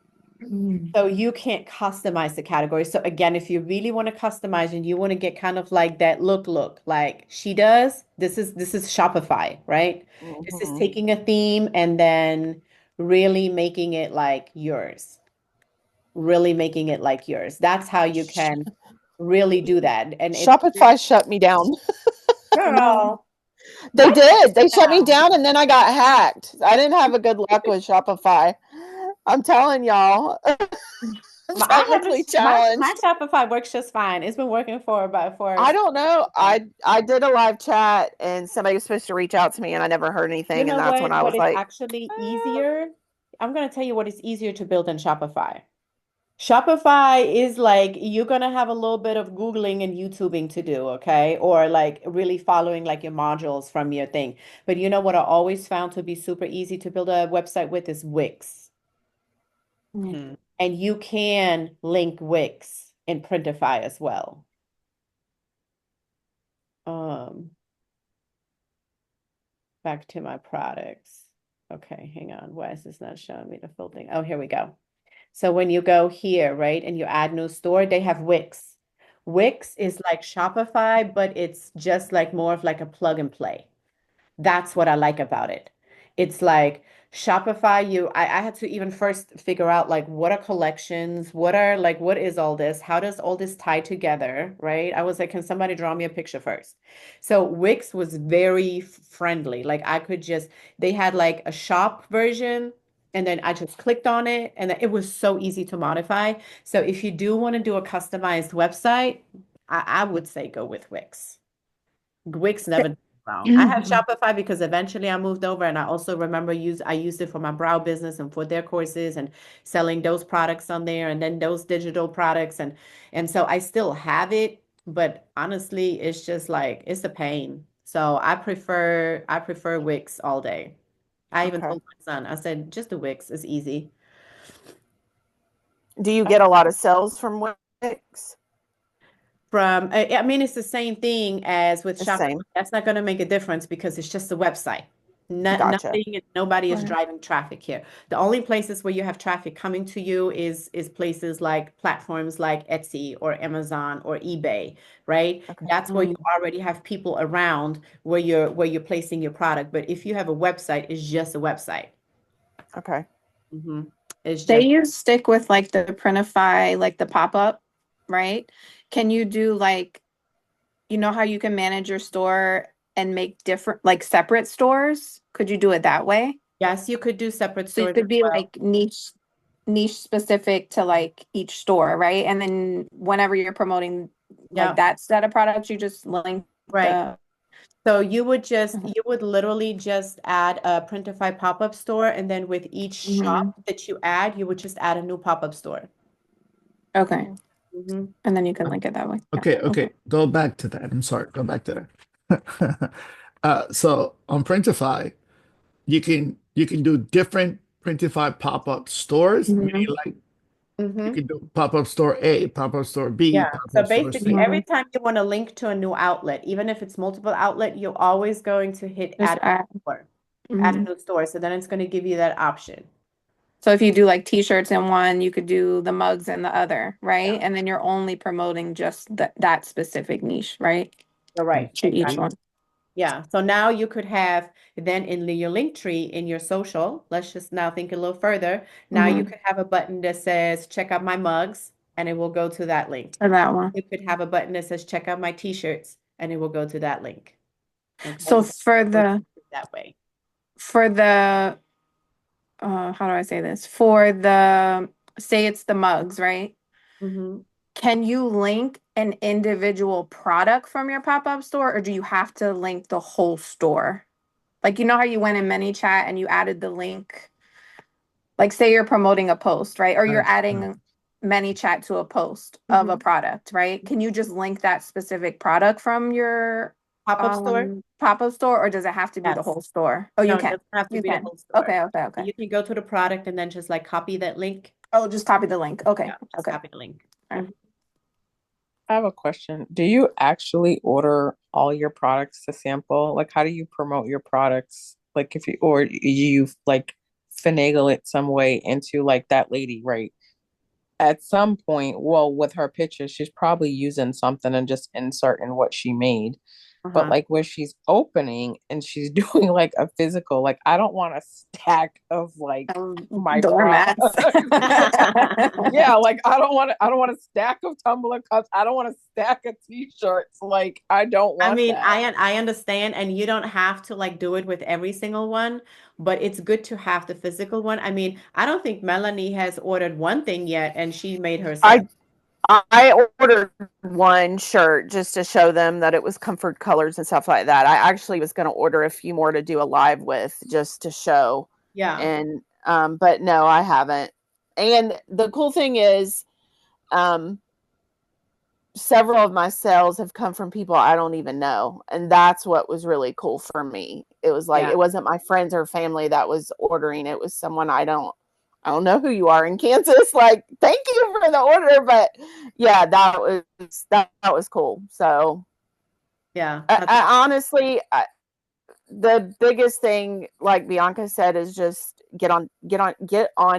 So you can't customize the category. So again, if you really want to customize and you want to get kind of like that look like she does, this is Shopify, right? This is Mhm. taking a theme and then really making it like yours. Really making it like yours. That's how you can really do that. And it's Shopify shut me down. girl, They why you did. They shut me down? down and then I got hacked. I didn't have a good luck with Shopify. I'm telling y'all. I'm I haven't technically my challenged. Shopify works just fine. It's been working for about for I don't know. I did a live chat and somebody was supposed to reach out to me and I never heard You anything and know that's when I what was is like, actually easier? I'm going to tell you what is easier to build than Shopify. Shopify is like you're going to have a little bit of Googling and YouTubing to do, okay? Or like really following like your modules from your thing. But you know what I always found to be super easy to build a website with is Wix. Mhm. And you can link Wix in Printify as well. Um, Back to my products. Okay, hang on. Why is this not showing me the full thing? Oh, here we go. So when you go here, right, and you add new store, they have Wix. Wix is like Shopify, but it's just like more of like a plug and play. That's what I like about it. It's like Shopify, I had to even first figure out like what are collections, what is all this? How does all this tie together, right? I was like, can somebody draw me a picture first? So Wix was very friendly. Like I could just, they had like a shop version. And then I just clicked on it, and it was so easy to modify. So if you do want to do a customized website, I would say go with Wix. Wix never did wrong. I have Shopify because eventually I moved over, and I also remember I used it for my brow business and for their courses and selling those products on there and then those digital products and so I still have it, but honestly, it's just like it's a pain. So I prefer Wix all day. I even okay. told my son, I said, just the Wix is easy. Do you get a lot of sales from Wix? I mean, it's the same thing as with The Shopify. same. That's not going to make a difference because it's just a website. Gotcha. Nothing, nobody is Right. driving traffic here. The only places where you have traffic coming to you is places like platforms like Etsy or Amazon or eBay, right? Okay. That's where you already have people around where you're placing your product. But if you have a website, it's just a website. Okay. hmm It's Say just you stick with like the Printify, like the pop-up, right? Can you do like, you know how you can manage your store and make different, like separate stores? Could you do it that way? yes, you could do separate So you stores as could be well. like niche specific to like each store, right? And then whenever you're promoting like Yeah, that set of products, you just link right. the So you would literally just add a Printify pop-up store, and then with each shop Mhm. that you add, you would just add a new pop-up store. Okay. hmm And then you can link it that way. Yeah. Okay, Okay. okay. Go back to that. I'm sorry. Go back to that. So on Printify, you can do different Printify pop-up stores, meaning Mhm. like you hmm can do pop-up store A, pop-up store B, Yeah. So pop-up store basically, C. every Mhm. time you want to link to a new outlet, even if it's multiple outlet, you're always going to hit Just add a add. new store, add a Mhm. new store. So then it's going to give you that option. So if you do like t-shirts in one, you could do the mugs in the other, Yeah. right? And then you're only promoting just that specific niche, right? You're right. To each Exactly. one. Yeah. So now you could have then in your link tree in your social, let's just now think a little further. Now you Mm-hmm. could have a button that says check out my mugs and it will go to that link. For that one. You could have a button that says check out my t-shirts and it will go to that link. Okay. So You can that way. for the how do I say this? For the say it's the mugs, right? Mhm. Can you link an individual product from your pop-up store, or do you have to link the whole store? Like, you know how you went in Manychat and you added the link? Like, say you're promoting a post, right? Or you're Right. adding Manychat to a post of a Mhm. product, right? Can you just link that specific product from your Pop-up store? pop-up store, or does it have to be the Yes. whole store? Oh, No, you it can. doesn't have to You be the can. whole store. Okay, okay, okay. You can go to the product and then just like copy that link. Oh, just copy the link. Okay, Yeah, just okay. copy the link. All right. Mhm. I have a question. Do you actually order all your products to sample? Like, how do you promote your products? Like, if you, or you like finagle it some way into like that lady, right? At some point, well, with her picture, she's probably using something and just inserting what she made. But Uh-huh. like where she's opening and she's doing like a physical, like I don't want a stack of like my product. Doormats. Yeah, like I don't want a stack of tumbler cups. I don't want a stack of t-shirts. Like I don't I want mean, that. I understand, and you don't have to like do it with every single one, but it's good to have the physical one. I mean, I don't think Melanie has ordered one thing yet, and she made herself. I ordered one shirt just to show them that it was comfort colors and stuff like that. I actually was going to order a few more to do a live with just to show. Yeah, And but no, I haven't. And the cool thing is um several of my sales have come from people I don't even know. And that's what was really cool for me. It was like yeah, it wasn't my friends or family that was ordering. It was someone I don't know who you are in Kansas. Like, thank you for the order, but yeah, that was cool. So yeah. I honestly, the biggest thing, like Bianca said, is just get on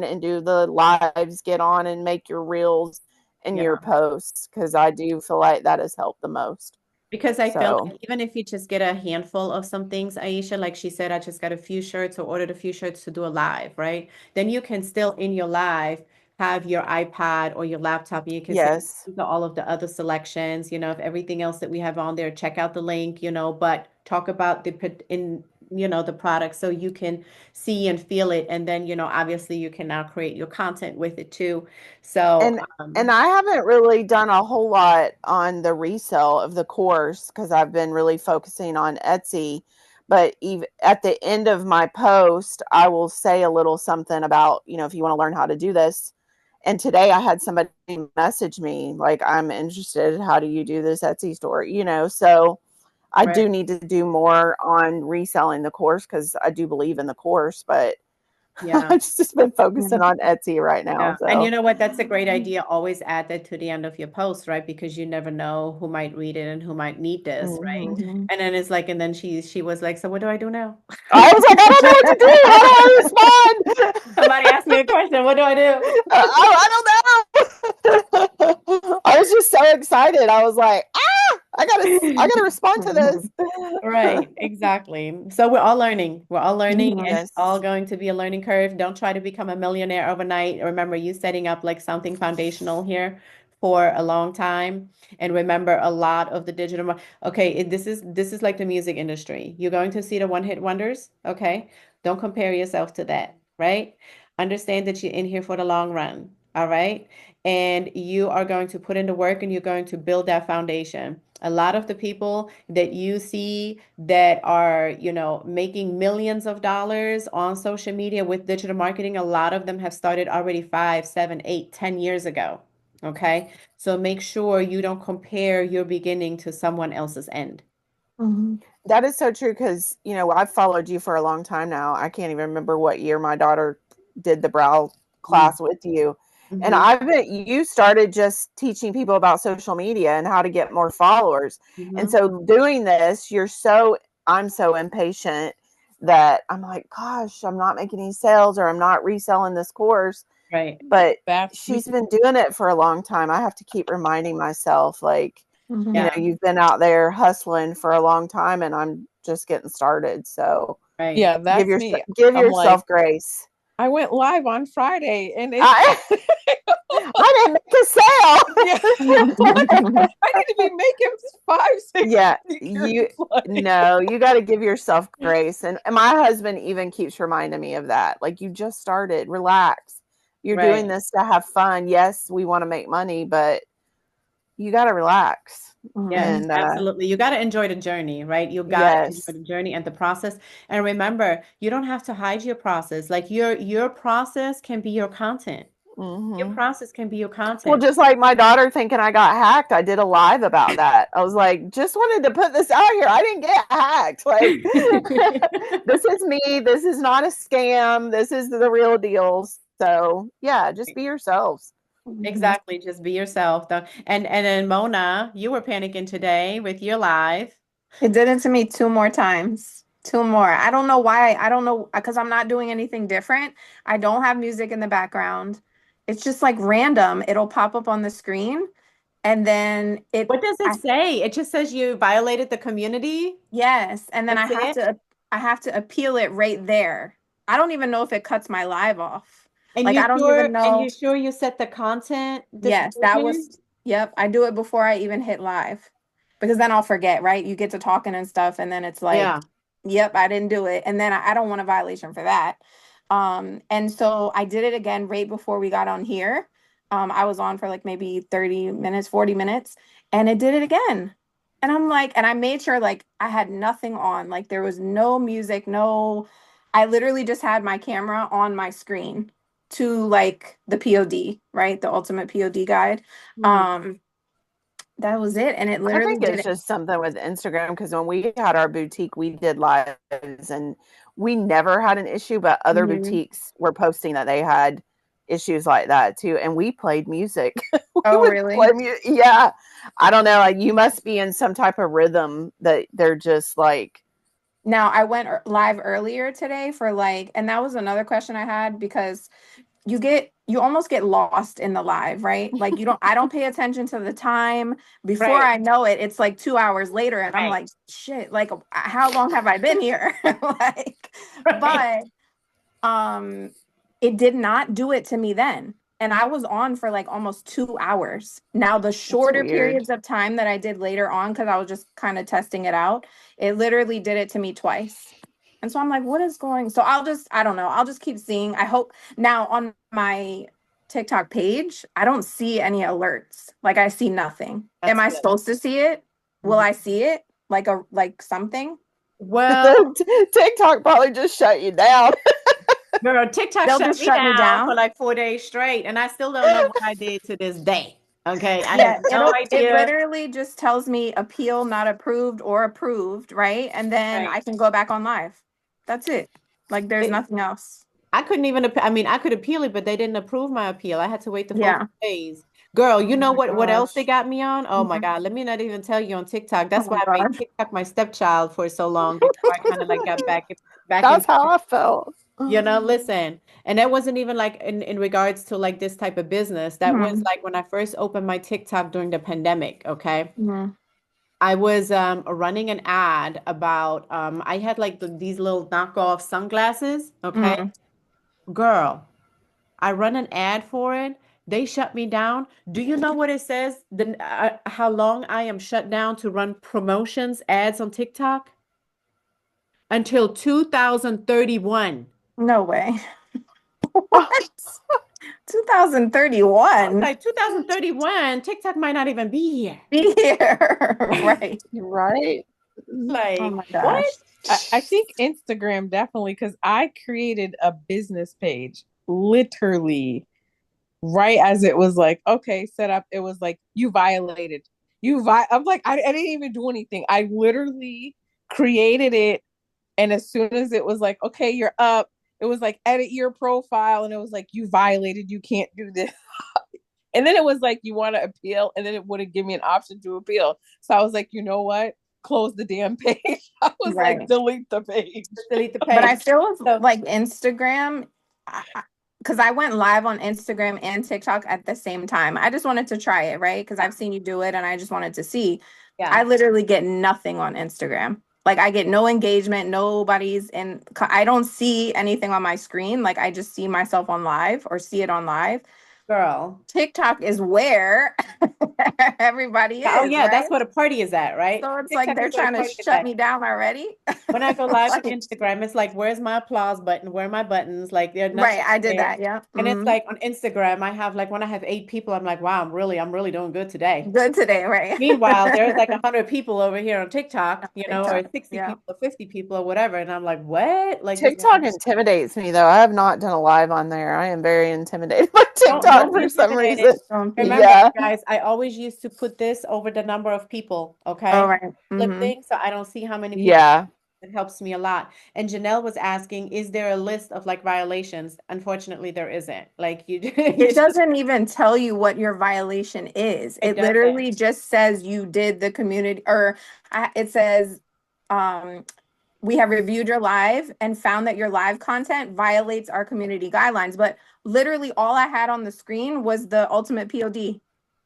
and do the lives, get on and make your reels and Yeah. your posts, because I do feel like that has helped the most. Because I feel So like even if you just get a handful of some things, Aisha, like she said, I just got a few shirts or ordered a few shirts to do a live, right? Then you can still in your live have your iPad or your laptop, and you can say, yes. these are all of the other selections, of everything else that we have on there. Check out the link, but talk about the product so you can see and feel it. And then, obviously you can now create your content with it too. So, And I haven't really done a whole lot on the resale of the course because I've been really focusing on Etsy. But even at the end of my post, I will say a little something about, if you want to learn how to do this. And today I had somebody message me like, I'm interested. How do you do this Etsy store? So I right. do need to do more on reselling the course because I do believe in the course, but Yeah. I've just been focusing on Etsy right now. Yeah. And you So know what? That's a great idea. Always add that to the end of your post, right? Because you never know who might read it and who might need this, right? mhm. And then it's like, and then she was like, so what do I do now? I was like, I don't know what to do. How do I respond? Somebody asked me a question. What do I do? I don't know. I was just so excited. I was like, I gotta respond to this. Right, exactly. So we're all learning. We're all learning, Mhm. and it's all Yes. going to be a learning curve. Don't try to become a millionaire overnight. Remember, you setting up like something foundational here for a long time. And remember, a lot of the okay, this is like the music industry. You're going to see the one-hit wonders, okay? Don't compare yourself to that, right? Understand that you're in here for the long run, all right? And you are going to put in the work and you're going to build that foundation. A lot of the people that you see that are, making millions of dollars on social media with digital marketing, a lot of them have started already 5, 7, 8, 10 years ago. Okay. So make sure you don't compare your beginning to someone else's end. That is so true because, I've followed you for a long time now. I can't even remember what year my daughter did the brow class with you. And Mm-hmm. you started just teaching people about social media and how to get more followers. And Mm-hmm. so doing this, I'm so impatient that I'm like, gosh, I'm not making any sales or I'm not reselling this course. Right. But That's me. she's been doing it for a long time. I have to keep reminding myself, like, Yeah. you've been out there hustling for a long time and I'm just getting started. So Right. Yeah, that's me. give I'm like, yourself grace. I went live on Friday and it's I, I didn't make a yeah, sale. like, I need to be making 5, 6 Yeah, figures. Like, you got to give yourself grace. And my husband even keeps reminding me of that. Like, you just started, relax. You're Right. doing this to have fun. Yes, we want to make money, but you got to relax. Yes, And absolutely. You got to enjoy the journey, right? You got to enjoy yes. the journey and the process. And remember, you don't have to hide your process. Like your process can be your content. Your Hmm. process can be your Well, content. just like my daughter thinking I got hacked, I did a live about that. I was like, just wanted to put this out here. I didn't get hacked. Like, this is me. This is not a scam. This is the real deal. So, yeah, just be yourselves. Exactly. Just be yourself. And then Mona, you were panicking today with your live. It did it to me 2 more times. Two more. I don't know why. I don't know because I'm not doing anything different. I don't have music in the background. It's just like random. It'll pop up on the screen and then What does it say? It just says you violated the community. yes, and then That's it. I have to appeal it right there. I don't even know if it cuts my live off. And Like you I don't sure even and know. you sure you set the content Yes, that description? was, yep. I do it before I even hit live because then I'll forget, right? You get to talking and stuff, and then it's like, Yeah. yep, I didn't do it. And then I don't want a violation for that. And so I did it again right before we got on here. I was on for like maybe 30 minutes, 40 minutes, and it did it again. And I'm like, and I made sure like I had nothing on, like there was no music, no, I literally just had my camera on my screen to like the POD, right? The ultimate POD guide. Mhm. Um, that was it. And it I literally think did it's it. just something with Instagram because when we had our boutique, we did lives and we never had an issue, but other Mhm. boutiques were posting that they had issues like that too. And we played music. We Oh, would play really? music. Yeah. I don't know. Like you must be in some type of rhythm that they're just like, Now I went live earlier today for like, and that was another question I had because you almost get lost in the live, right? Like I don't pay attention to the time. Before Right. I know it, it's like 2 hours later, and I'm Right. like, shit, like how long have I been here? Like, Right. but um it did not do it to me then. And I was on for like almost 2 hours. Now, the that's shorter weird. periods of time that I did later on, because I was just kind of testing it out, it literally did it to me twice. And so I'm like, what is going? So I don't know. I'll just keep seeing. I hope now on my TikTok page, I don't see any alerts. Like I see nothing. Am That's I good. supposed to see it? Will Mhm. I see it? Like something? Well, TikTok probably just shut you down. girl, TikTok They'll shut just me shut me down for down. like 4 days straight, and I still don't know what I did to this day. Okay, I have Yeah, no it idea. literally just tells me appeal not approved or approved, right? And then Right. I can go back on live. That's it. Like there's They, nothing else. I couldn't even, I mean, I could appeal it, but they didn't approve my appeal. I had to wait the full Yeah. days. Girl, you Oh know my what else they gosh. got me on? Oh my Mhm. God, let me not even tell you on TikTok. Oh That's why my I made gosh. TikTok my stepchild for so long before I kind of like got back That's into how it. I felt. Listen, and that wasn't even like in regards to like this type of business. That was Mhm. like when I first opened my TikTok during the pandemic, okay? Mhm. I was running an ad about I had like these little knockoff sunglasses, okay? Mhm. Girl, I run an ad for it. They shut me down. Do you know what it says? How long I am shut down to run promotions ads on TikTok? Until 2031. No way. What? I was 2031. like, 2031, TikTok might not even be here. Be here. Right. Right? Oh Like, my what? gosh. I think Instagram definitely because I created a business page literally right as it was like, okay, set up. It was like, you violated. I'm like, I didn't even do anything. I literally created it. And as soon as it was like, okay, you're up, it was like, edit your profile. And it was like, you violated. You can't do this. And then it was like, you want to appeal, and then it wouldn't give me an option to appeal. So I was like, you know what? Close the damn page. I was like, Right. delete the page. Just delete the But I page. feel with So, like Instagram, because I went live on Instagram and TikTok at the same time. I just wanted to try it, right? Because I've seen you do it and I just wanted to see. I yeah. literally get nothing on Instagram. Like I get no engagement, nobody's in, I don't see anything on my screen. Like I just see myself on live or see it on live. Girl. TikTok is where everybody Oh is, yeah, that's right? where the party is at, right? So it's like TikTok they're is where the trying to party is shut at. me down already. When I go live on Like, Instagram, it's like, where's my applause button? Where are my buttons? Like they're right, nothing I did there. that, yeah. And it's Mhm. like on Instagram, I have like when I have 8 people, I'm like, wow, I'm really doing good today. Good today, right? Meanwhile, there's like 100 people over here on TikTok, you know, or TikTok, 60 yeah. people or 50 people or whatever. And I'm like, what? Like this TikTok intimidates me though. I have not done a live on there. I am very intimidated by TikTok don't be for some intimidated. reason. Don't be. Remember, Yeah. guys, I always used to put this over the number of people, Oh, okay? right. Flip Mhm. thing, so I don't see how many people. Yeah. It helps me a lot. And Janelle was asking, is there a list of like violations? Unfortunately, there isn't. Like you, It doesn't even tell you what your violation is. it It doesn't. literally just says you did the community, or it says, um, we have reviewed your live and found that your live content violates our community guidelines. But literally all I had on the screen was the ultimate POD.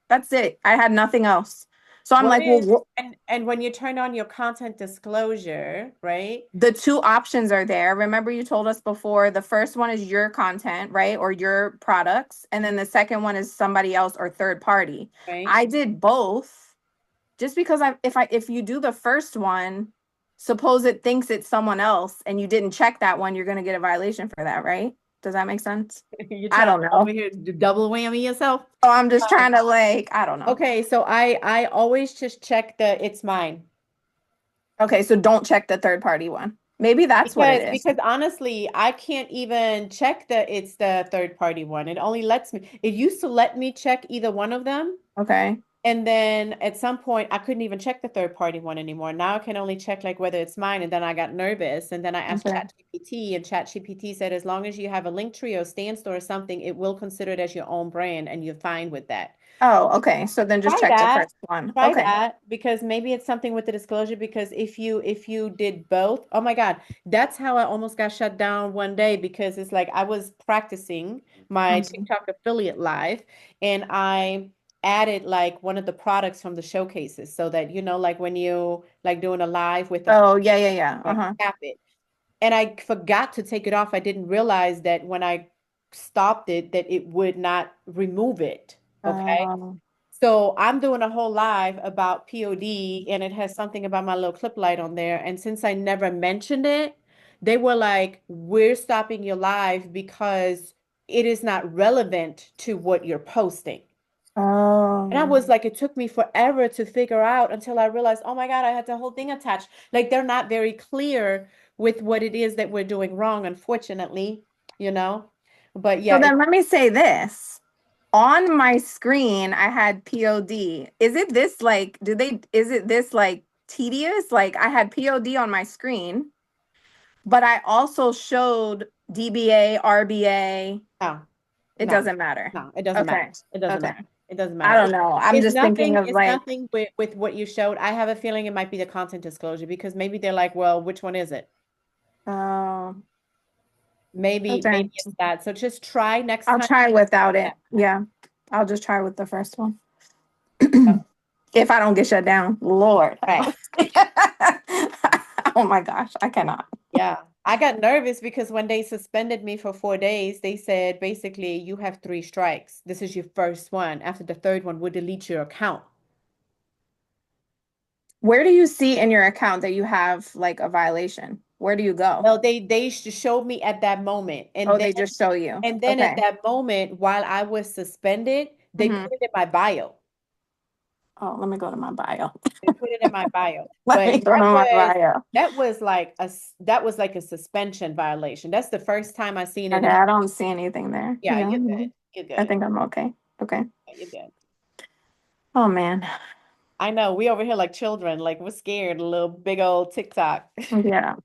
That's it. I had nothing else. So I'm What like, well, is and when you turn on your content disclosure, right? the two options are there. Remember, you told us before the first one is your content, right? Or your products. And then the second one is somebody else or third party. Right. I did both just because if you do the first one, suppose it thinks it's someone else and you didn't check that one, you're gonna get a violation for that, right? Does that make sense? You're I trying don't to know. over here do double whammy yourself. Oh, I'm just trying to I don't know. Okay, so I always just check the it's mine. Okay, so don't check the third party one. Maybe that's what it is. Because honestly, I can't even check it's the third party one. It only lets me, it used to let me check either one of them. Okay. And then at some point, I couldn't even check the third party one anymore. Now I can only check like whether it's mine. And then I got nervous. And then I asked Okay. ChatGPT, and ChatGPT said, as long as you have a link tree or stand store or something, it will consider it as your own brand and you're fine with that. Oh, okay. So then just Try check the that. first one. Try Okay. that because maybe it's something with the disclosure because if you did both, oh my God, that's how I almost got shut down one day because it's like I was practicing my Mhm. TikTok affiliate live and I added like one of the products from the showcases so that you know like when you like doing a live with the Oh, yeah. like Uh-huh. tap it. And I forgot to take it off. I didn't realize that when I stopped it that it would not remove it. Okay. Um, So I'm doing a whole live about POD and it has something about my little clip light on there. And since I never mentioned it, they were like, we're stopping your live because it is not relevant to what you're posting. And I was like, it took me forever to figure out until I realized, oh my God, I had the whole thing attached. Like they're not very clear with what it is that we're doing wrong, unfortunately, you know? But so yeah, then let me say this. On my screen, I had POD. Is it this like, is it this like tedious? Like I had POD on my screen, but I also showed DBA, RBA. no, It no, doesn't matter. no, it doesn't Okay. matter. It doesn't Okay. matter. It doesn't I matter. don't know. I'm just thinking of It's like, nothing with what you showed. I have a feeling it might be the content disclosure because maybe they're like, well, which one is it? oh, Maybe okay. it's that. So just try next I'll time. try without it. Yeah. I'll just try with the first one. If I don't get shut down, Lord. Right. Oh my gosh, I cannot. Yeah. I got nervous because when they suspended me for 4 days, they said basically you have 3 strikes. This is your first one. After the third one, we'll delete your account. Where do you see in your account that you have like a violation? Where do you go? Well, they showed me at that moment. Oh, they just show you. And then at Okay. that moment, while I was suspended, they Mhm. put it in my bio. Oh, let me go to my bio. They put it in my bio. Let me But go to my bio. that was like a suspension violation. That's the first time I seen it. Okay, I don't see anything there. Yeah, Yeah. you're good. You're I good. think I'm okay. Okay. You're good. Oh man. I know we over here like children, like we're scared, a little big old TikTok. Yeah.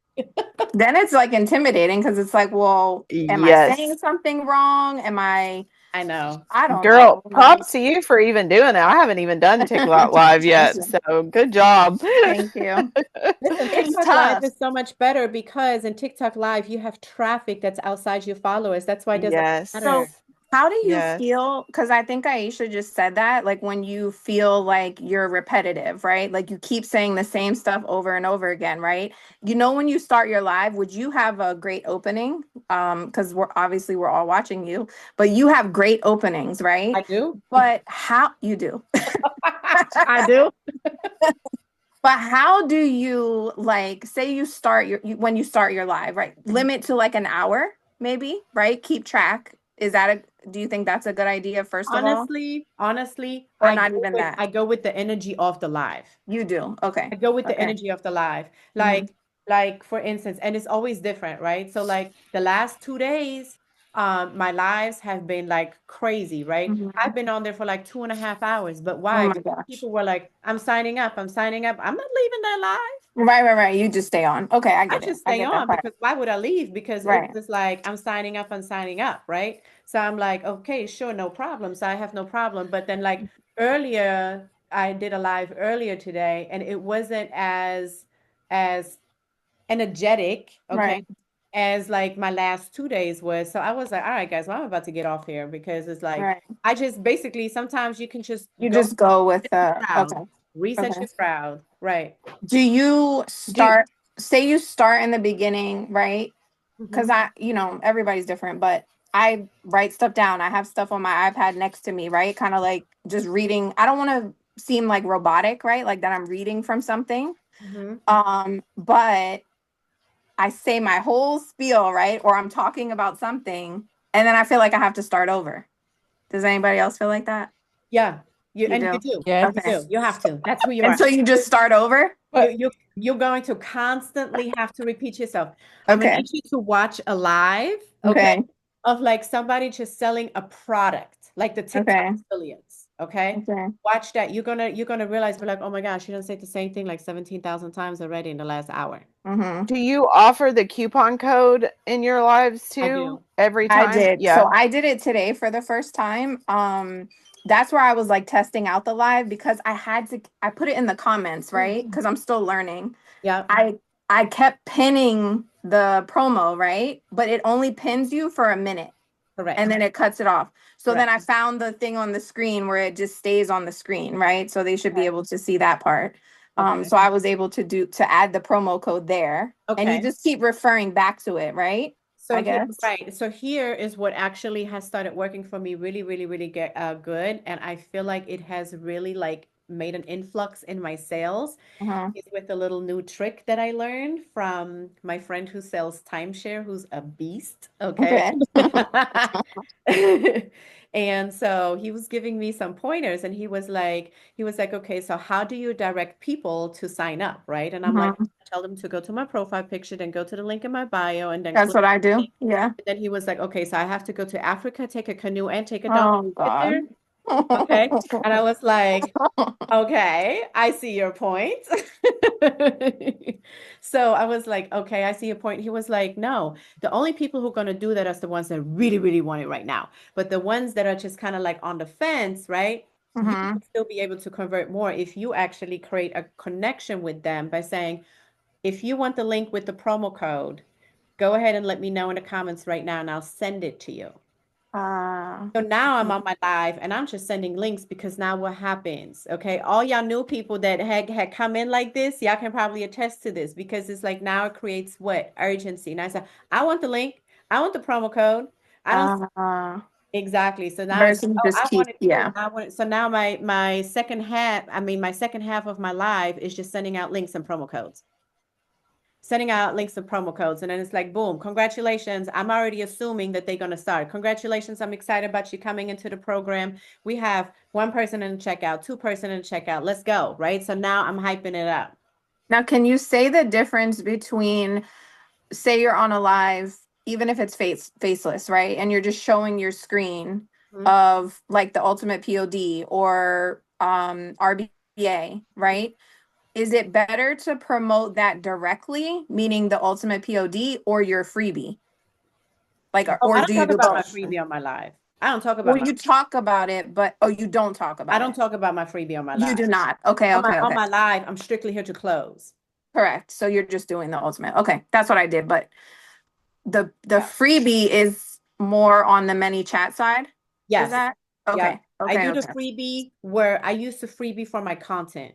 Then it's like intimidating because it's like, well, am I Yes. saying something wrong? Am I know. I don't Girl, know. props to you for even doing that. I haven't even done TikTok live yet, so good job. Thank you. Listen, It's TikTok Live tough. is so much better because in TikTok Live you have traffic that's outside your followers. That's why it doesn't Yes. matter. How do you Yes. feel? Because I think Aisha just said that, like when you feel like you're repetitive, right? Like you keep saying the same stuff over and over again, right? You know, when you start your live, would you have a great opening? Because we're all watching you, but you have great openings, right? I do. But how you do? I do. But how do you like say you start when you start your live, right? Limit to like an hour, maybe, right? Keep track. Is that do you think that's a good idea, first of all? Honestly, Or not even that? I go with the energy of the live. You do. Okay. I go with the Okay. energy of the live. Mhm. Like for instance, and it's always different, right? So like the last 2 days, my lives have been like crazy, right? Mhm. I've been on there for like 2.5 hours. But Oh why? my Because gosh. people were like, I'm signing up, I'm signing up. I'm not leaving that live. Right. You just stay on. Okay, I I get it. just I stay get that on part. because why would I leave? Because it was Right. just like I'm signing up, right? So I'm like, okay, sure, no problem. So I have no problem. But then like earlier, I did a live earlier today, and it wasn't as energetic, okay, Right. as like my last 2 days was. So I was like, all right, guys, well, I'm about to get off here because it's like Right. I just basically sometimes you can just You go just go with crowd, okay. reset Okay. your crowd, right? Do you Do say you start in the beginning, right? Because Mhm. everybody's different, but I write stuff down. I have stuff on my iPad next to me, right? Kind of like just reading. I don't want to seem like robotic, right? Like that I'm reading from something. Mhm. But I say my whole spiel, right? Or I'm talking about something, and then I feel like I have to start over. Does anybody else feel like that? Yeah, You you do? do. You Okay. Yes. do. You have to. That's who you And are. so you just start over? You But you you're going to constantly have to repeat yourself. I'm gonna Okay. need you to watch a live, okay, Okay. of like somebody just selling a product, like the TikTok Okay. affiliates, okay? Okay. Watch that. You're gonna realize, be like, oh my gosh, you done said the same thing like 17,000 times already in the last hour. Mm-hmm. Do you offer the coupon code in your lives I too do. every I time? did. So Yeah. I did it today for the first time. That's where I was like testing out the live because I put it in the comments, right? Because I'm still learning. Yeah, I kept pinning the promo, right? But it only pins you for a minute and correct. then it cuts it off. So then Correct. I found the thing on the screen where it just stays on the screen, right? So they should be Okay. able to see that part. Okay. So I was able to add the promo code there. And you Okay. just keep referring back to it, right? So I here, guess. right. So here is what actually has started working for me really, really, really get good. And I feel like it has really like made an influx in my sales Uh-huh. is with a little new trick that I learned from my friend who sells timeshare, who's a beast. Okay. Okay. And so he was giving me some pointers and he was like, okay, so how do you direct people to sign up? Right. And I'm like, Mhm. tell them to go to my profile picture, then go to the link in my bio and then That's click. what I do. Yeah. And then he was like, okay, so I have to go to Africa, take a canoe and take a donkey Oh to get God. there. Okay. And I was like, okay, I see your point. So I was like, okay, I see your point. He was like, no, the only people who are going to do that are the ones that really, really want it right now. But the ones that are just kind of like on the fence, right? You Mhm. can still be able to convert more if you actually create a connection with them by saying, if you want the link with the promo code, go ahead and let me know in the comments right now and I'll send it to you. So now I'm on my live and I'm just sending links because now what happens? Okay. All y'all new people that had come in like this, y'all can probably attest to this because it's like now it creates what? Urgency. And I said, I want the link. I want the promo code. I don't exactly. So now it's Versus oh, just I keep, want it too. yeah. I want it. So now my second half, my second half of my live is just sending out links and promo codes. Sending out links and promo codes. And then it's like, boom, congratulations. I'm already assuming that they're going to start. Congratulations. I'm excited about you coming into the program. We have one person in the checkout, two-person in the checkout. Let's go. Right. So now I'm hyping it up. Now, can you say the difference between, say you're on a live, even if it's faceless, right? And you're just showing your screen Mhm. of like the ultimate POD or RBA, right? Is it better to promote that directly, meaning the ultimate POD or your freebie? Like, Oh, I or don't do you talk do about my both? freebie on my live. I don't talk about Well, my you talk about it, but oh, you don't talk I about don't it. talk about my freebie on my You live. do not. Okay, On my okay, on okay. my live, I'm strictly here to close. Correct. So you're just doing the ultimate. Okay, that's what I did. But the Yeah. freebie is more on the many chat side. Yes. Is that Yep. okay? I Okay, do the okay. freebie where I use the freebie for my content.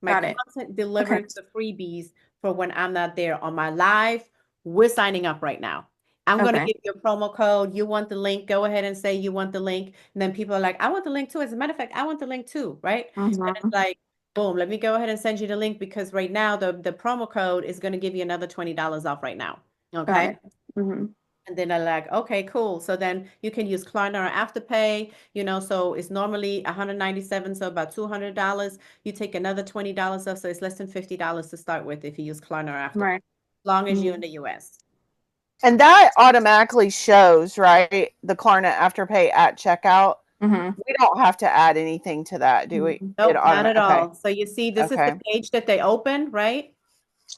My Got it. content Okay. delivers the freebies for when I'm not there. On my live, we're signing up right now. I'm going to Okay. give you a promo code. You want the link, go ahead and say you want the link. And then people are like, I want the link too. As a matter of fact, I want the link too, right? And it's Mhm. like, boom, let me go ahead and send you the link because right now the promo code is going to give you another $20 off right now. Got Okay. it. Mhm. And then they're like, okay, cool. So then you can use Klarna or Afterpay, so it's normally 197, so about $200. You take another $20 off, so it's less than $50 to start with if you use Klarna or Afterpay, Right. as long as you're in Mhm. the US. And that automatically shows, right? The Klarna Afterpay at checkout. Mhm. We don't have to add anything to that, do we? Mhm. Nope, not at Okay. all. So you see, this is the Okay. page that they open, right?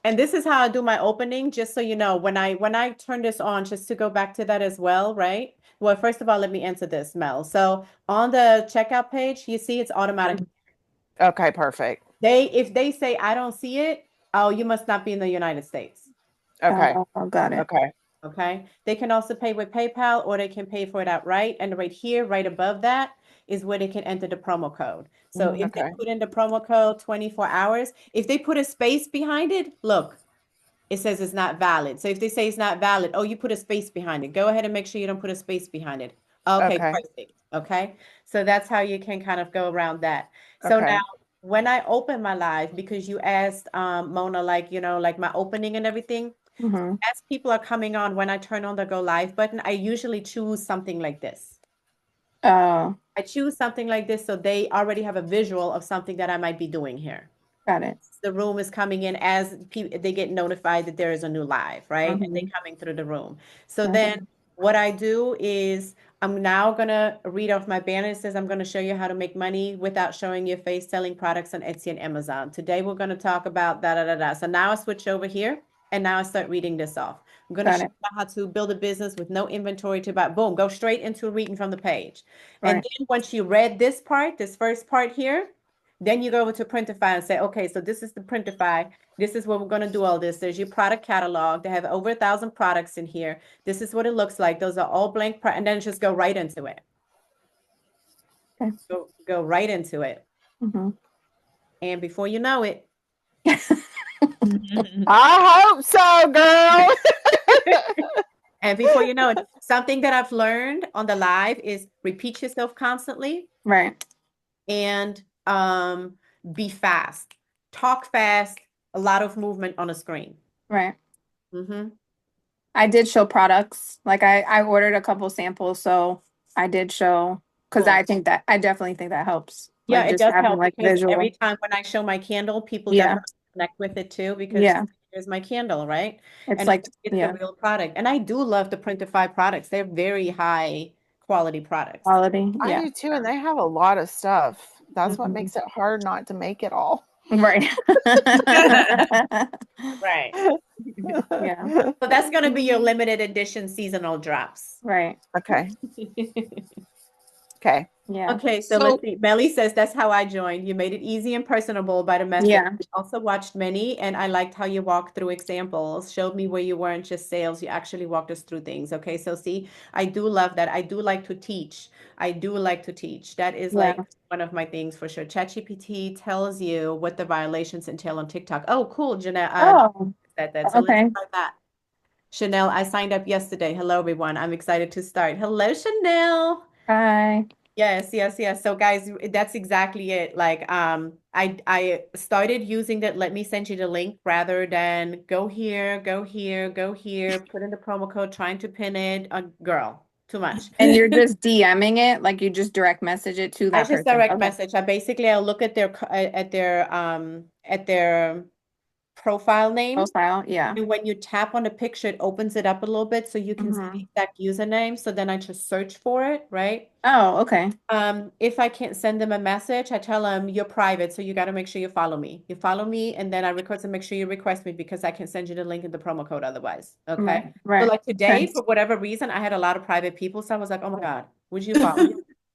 And this is how I do my opening, just so you know, when I turn this on, just to go back to that as well, right? Well, first of all, let me answer this, Mel. So on the checkout page, you see it's automatic. Okay, perfect. If they say I don't see it, oh, you must not be in the United States. Okay. Got it. Okay. Okay. They can also pay with PayPal or they can pay for it outright. And right here, right above that is where they can enter the promo code. So if they Okay. put in the promo code 24 hours, if they put a space behind it, look, it says it's not valid. So if they say it's not valid, oh, you put a space behind it. Go ahead and make sure you don't put a space behind it. Okay, Okay. perfect. Okay. So that's how you can kind of go around that. So Okay. now when I open my live, because you asked Mona, like, like my opening and everything, Mhm. as people are coming on, when I turn on the go live button, I usually choose something like this. Oh, I choose something like this so they already have a visual of something that I might be doing here. got it. The room is coming in as they get notified that there is a new live, right? And they're Mhm. coming through the room. So Mhm. then what I do is I'm now going to read off my banner. It says I'm going to show you how to make money without showing your face selling products on Etsy and Amazon. Today we're going to talk about da da da da. So now I switch over here and now I start reading this off. I'm going to Got show it. you how to build a business with no inventory to buy. Boom, go straight into reading from the page. And Right. then once you read this part, this first part here, then you go over to Printify and say, okay, so this is the Printify. This is what we're going to do all this. There's your product catalog. They have over 1,000 products in here. This is what it looks like. Those are all blank, and then just go right into it. Okay. Go right into it. Mhm. And before you know it, I hope so, girl. and before you know it, something that I've learned on the live is repeat yourself constantly Right. and be fast. Talk fast, a lot of movement on a screen. Right. Mm-hmm. I did show products. Like I ordered a couple samples, so I did show because Cool. I definitely think that helps. Yeah, Like it just does having help like because visual. every time when I show my candle, people Yeah. definitely connect with it too because Yeah. here's my candle, right? It's And like it's yeah, the real product. And I do love the Printify products. They're very high quality products. quality. I Yeah. do too, and they have a lot of stuff. That's what Mhm. makes it hard not to make it all. Right. Right. Yeah. So that's going to be your limited edition seasonal drops. Right. Okay. Okay. Yeah. Okay, so So let's see. Melly says that's how I joined. You made it easy and personable by the message. Yeah. I also watched many, and I liked how you walked through examples, showed me where you weren't just sales. You actually walked us through things. Okay, so see, I do love that. I do like to teach. I do like to teach. That is Yeah. like one of my things for sure. ChatGPT tells you what the violations entail on TikTok. Oh, cool, Jeanette. Oh, That. So let's okay. try that. Chanel, I signed up yesterday. Hello, everyone. I'm excited to start. Hello, Chanel. Hi. Yes, yes, yes. So guys, that's exactly it. Like I started using that let me send you the link rather than go here, go here, go here, put in the promo code, trying to pin it. Girl, too much. And you're just DMing it, like you just direct message it to I that just person. direct Okay. message. I'll look at their profile name. Profile. Yeah. And when you tap on the picture, it opens it up a little bit so you can see the Mhm. exact username. So then I just search for it, right? Oh, okay. If I can't send them a message, I tell them you're private, so you got to make sure you follow me. You follow me, and then I request to make sure you request me because I can send you the link and the promo code otherwise. Okay. Right. So Right. like today, Okay. for whatever reason, I had a lot of private people, so I was like, oh my God, would you follow me?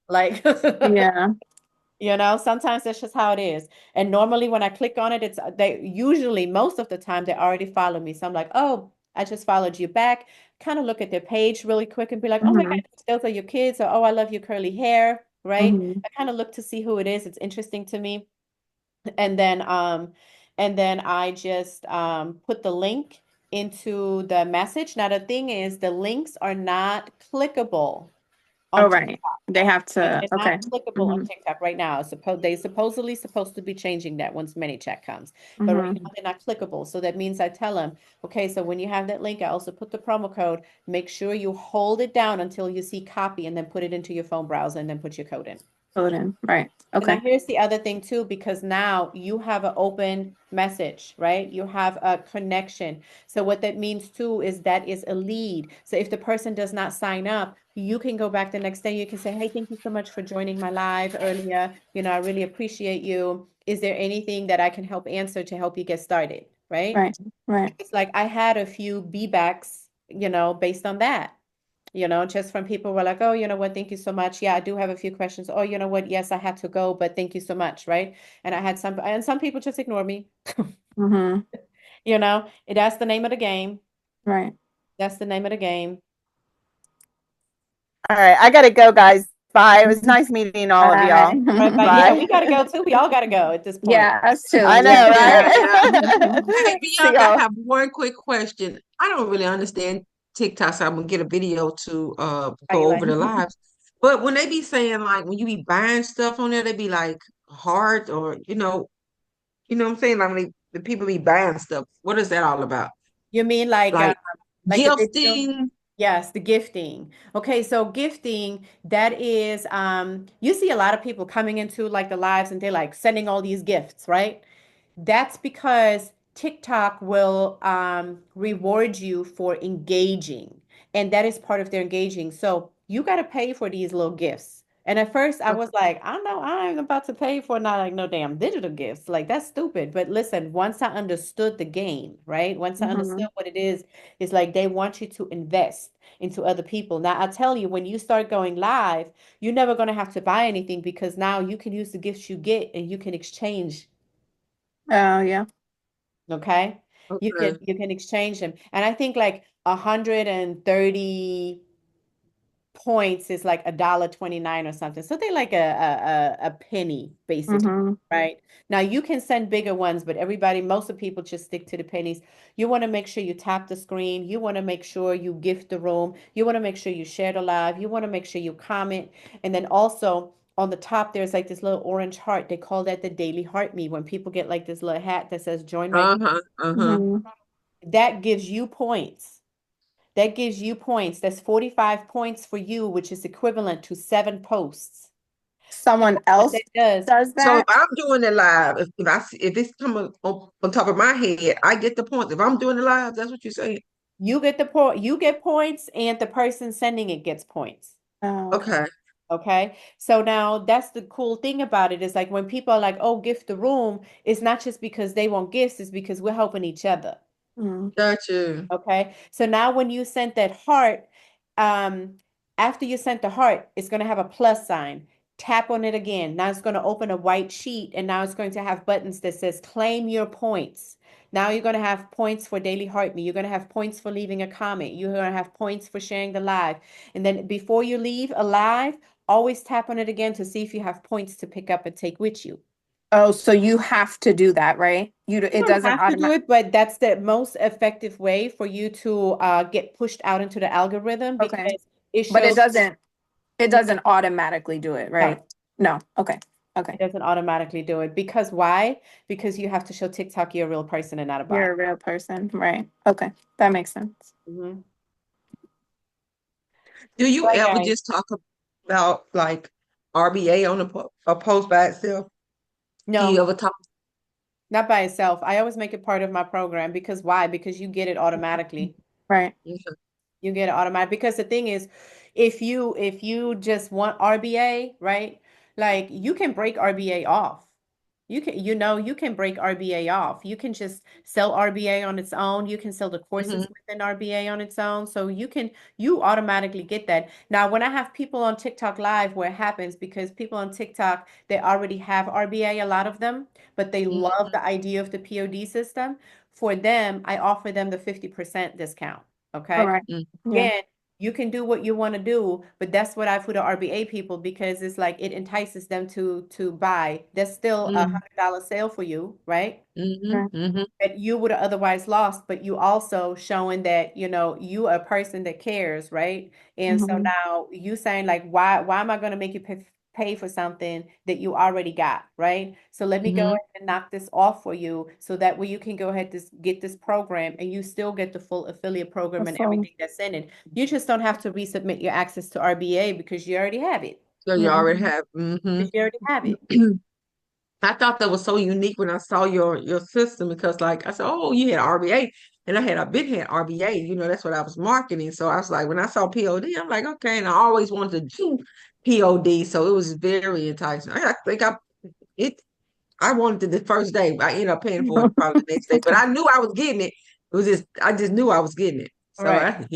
Like, Yeah. sometimes that's just how it is. And normally when I click on it, they usually most of the time they already follow me. So I'm like, oh, I just followed you back, kind of look at their page really quick and be like, oh my Mhm. God, those are your kids, or oh, I love your curly hair, right? Mhm. I kind of look to see who it is. It's interesting to me. And then I just put the link into the message. Now the thing is the links are not clickable Oh, on right. They have right? to, They're not okay. clickable on Mhm. TikTok right now. They supposedly supposed to be changing that once Manychat comes, but right Mhm. now they're not clickable. So that means I tell them, okay, so when you have that link, I also put the promo code. Make sure you hold it down until you see copy, and then put it into your phone browser, and then put your code in. Put it in. Right. And now Okay. here's the other thing too, because now you have an open message, right? You have a connection. So what that means too is that is a lead. So if the person does not sign up, you can go back the next day. You can say, hey, thank you so much for joining my live earlier. I really appreciate you. Is there anything that I can help answer to help you get started? Right? Right. Right. It's like I had a few B backs, based on that. Just from people who were like, oh, you know what, thank you so much. Yeah, I do have a few questions. Oh, you know what? Yes, I had to go, but thank you so much, right? And some people just ignore me. Mhm. That's the name of the game. Right. That's the name of the game. All right, I gotta go, guys. Bye. It was nice meeting all of y'all. Bye. Right, but yeah, we gotta go too. We all gotta go at this point. Yeah, us too. I Yeah. know, Yeah, yeah. right? Hey, See Bianca, I y'all. have one quick question. I don't really understand TikTok, so I'm gonna get a video to Are you go like, over the lives. But when they be saying like when you be buying stuff on there, they be like heart or what I'm saying? Like when the people be buying stuff. What is that all about? you mean Like like the digital? gifting. Yes, the gifting. Okay, so gifting, that is, you see a lot of people coming into like the lives and they're like sending all these gifts, right? That's because TikTok will reward you for engaging, and that is part of their engaging. So you got to pay for these little gifts. And at first, I was like, I know I ain't about to pay for not like no damn digital gifts. Like that's stupid. But listen, once I understood the game, right? Once I understood Mhm. what it is, it's like they want you to invest into other people. Now, I tell you, when you start going live, you're never going to have to buy anything because now you can use the gifts you get and you can exchange. Oh, yeah. Okay. You can Okay. you can exchange them. And I think like 130 points is like $1.29 or something. So they like a penny basically, Mhm. right? Now you can send bigger ones, but most of the people just stick to the pennies. You want to make sure you tap the screen. You want to make sure you gift the room. You want to make sure you share the live. You want to make sure you comment. And then also on the top, there's like this little orange heart. They call that the daily heart me when people get like this little hat that says join right here. Uh-huh. Uh-huh. Mhm. That gives you points. That gives you points. That's 45 points for you, which is equivalent to 7 posts. Someone What else that does, does So if that? I'm doing it live, if it's coming on top of my head, I get the points. If I'm doing it live, that's what you're saying. you get points, and the person sending it gets points. Oh, okay. Okay. Okay. So now that's the cool thing about it is like when people are like, oh, gift the room, it's not just because they want gifts, it's because we're helping each other. Mm. Got you. Okay. So now when you sent that heart, um, after you sent the heart, it's going to have a plus sign. Tap on it again. Now it's going to open a white sheet, and now it's going to have buttons that says claim your points. Now you're going to have points for Daily Heart Me. You're going to have points for leaving a comment. You're going to have points for sharing the live. And then before you leave a live, always tap on it again to see if you have points to pick up and take with you. Oh, so you have to do that, right? You It don't doesn't have to do automatic. it, but that's the most effective way for you to get pushed out into the algorithm Okay. because it But shows it doesn't automatically do it, no, right? No. Okay. it Okay. doesn't automatically do it. Because why? Because you have to show TikTok you're a real person and not a bot. You're a real person, right? Okay. That makes sense. Mhm. Do All you right, ever guys. just talk about like RBA on a post by itself? Do you No, ever talk? not by itself. I always make it part of my program because why? Because you get it automatically. Right. Mhm. You get it automatic because the thing is, if you just want RBA, right? Like you can break RBA off. You can break RBA off. You can just sell RBA on its own. You can sell the courses Hmm. within RBA on its own. So you automatically get that. Now, when I have people on TikTok Live, where it happens because people on TikTok, they already have RBA, a lot of them, but they love the idea of the POD system. For them, I offer them the 50% discount. All Okay. right. Yeah. Again, you can do what you want to do, but that's what I for the RBA people because it's like it entices them to buy. That's still a Hmm. $100 sale for you, right? Hmm. Right. Hmm. That you would have otherwise lost, but you also showing that, you a person that cares, right? And so Mhm. now you saying like, why am I going to make you pay for something that you already got, right? So let me go Hmm. ahead and knock this off for you so that way you can go ahead to get this program and you still get the full affiliate program and So, everything that's in it. You just don't have to resubmit your access to RBA because you already have it. So you yeah. already have. Hmm. Because you already have it. I thought that was so unique when I saw your system because like I said, oh, you had RBA and I been had RBA, that's what I was marketing. So I was like, when I saw POD, I'm like, okay, and I always wanted to do POD, so it was very enticing. I think it I wanted it the first day. I ended up paying for it probably the next day, but I knew I was getting it. It was just I just knew I was getting it. All So right.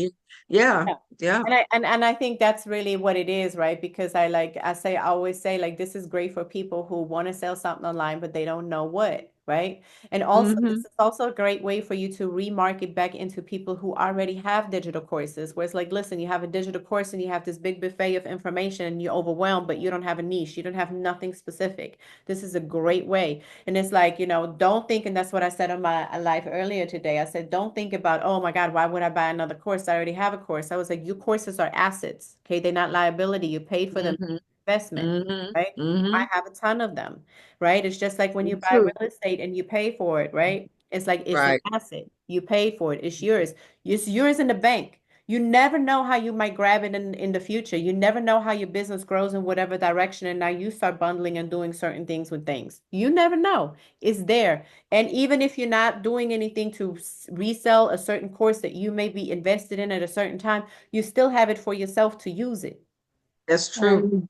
yeah, Yeah. yeah. And I think that's really what it is, right? Because I always say like this is great for people who want to sell something online but they don't know what, right? And also this Hmm. is also a great way for you to remarket back into people who already have digital courses, where it's like, listen, you have a digital course and you have this big buffet of information and you're overwhelmed, but you don't have a niche, you don't have nothing specific. This is a great way. And it's like, don't think, and that's what I said on my live earlier today. I said, don't think about, oh my God, why would I buy another course? I already have a course. I was like, your courses are assets. Okay. They're not liability. You paid for them, Hmm. investment, Hmm. right? I Hmm. have a ton of them, right? It's just like when you buy True. real estate and you pay for it, right? It's like it's an Right. asset. You paid for it. It's yours. It's yours in the bank. You never know how you might grab it in the future. You never know how your business grows in whatever direction. And now you start bundling and doing certain things with things. You never know. It's there. And even if you're not doing anything to resell a certain course that you may be invested in at a certain time, you still have it for yourself to use it. That's Right. true.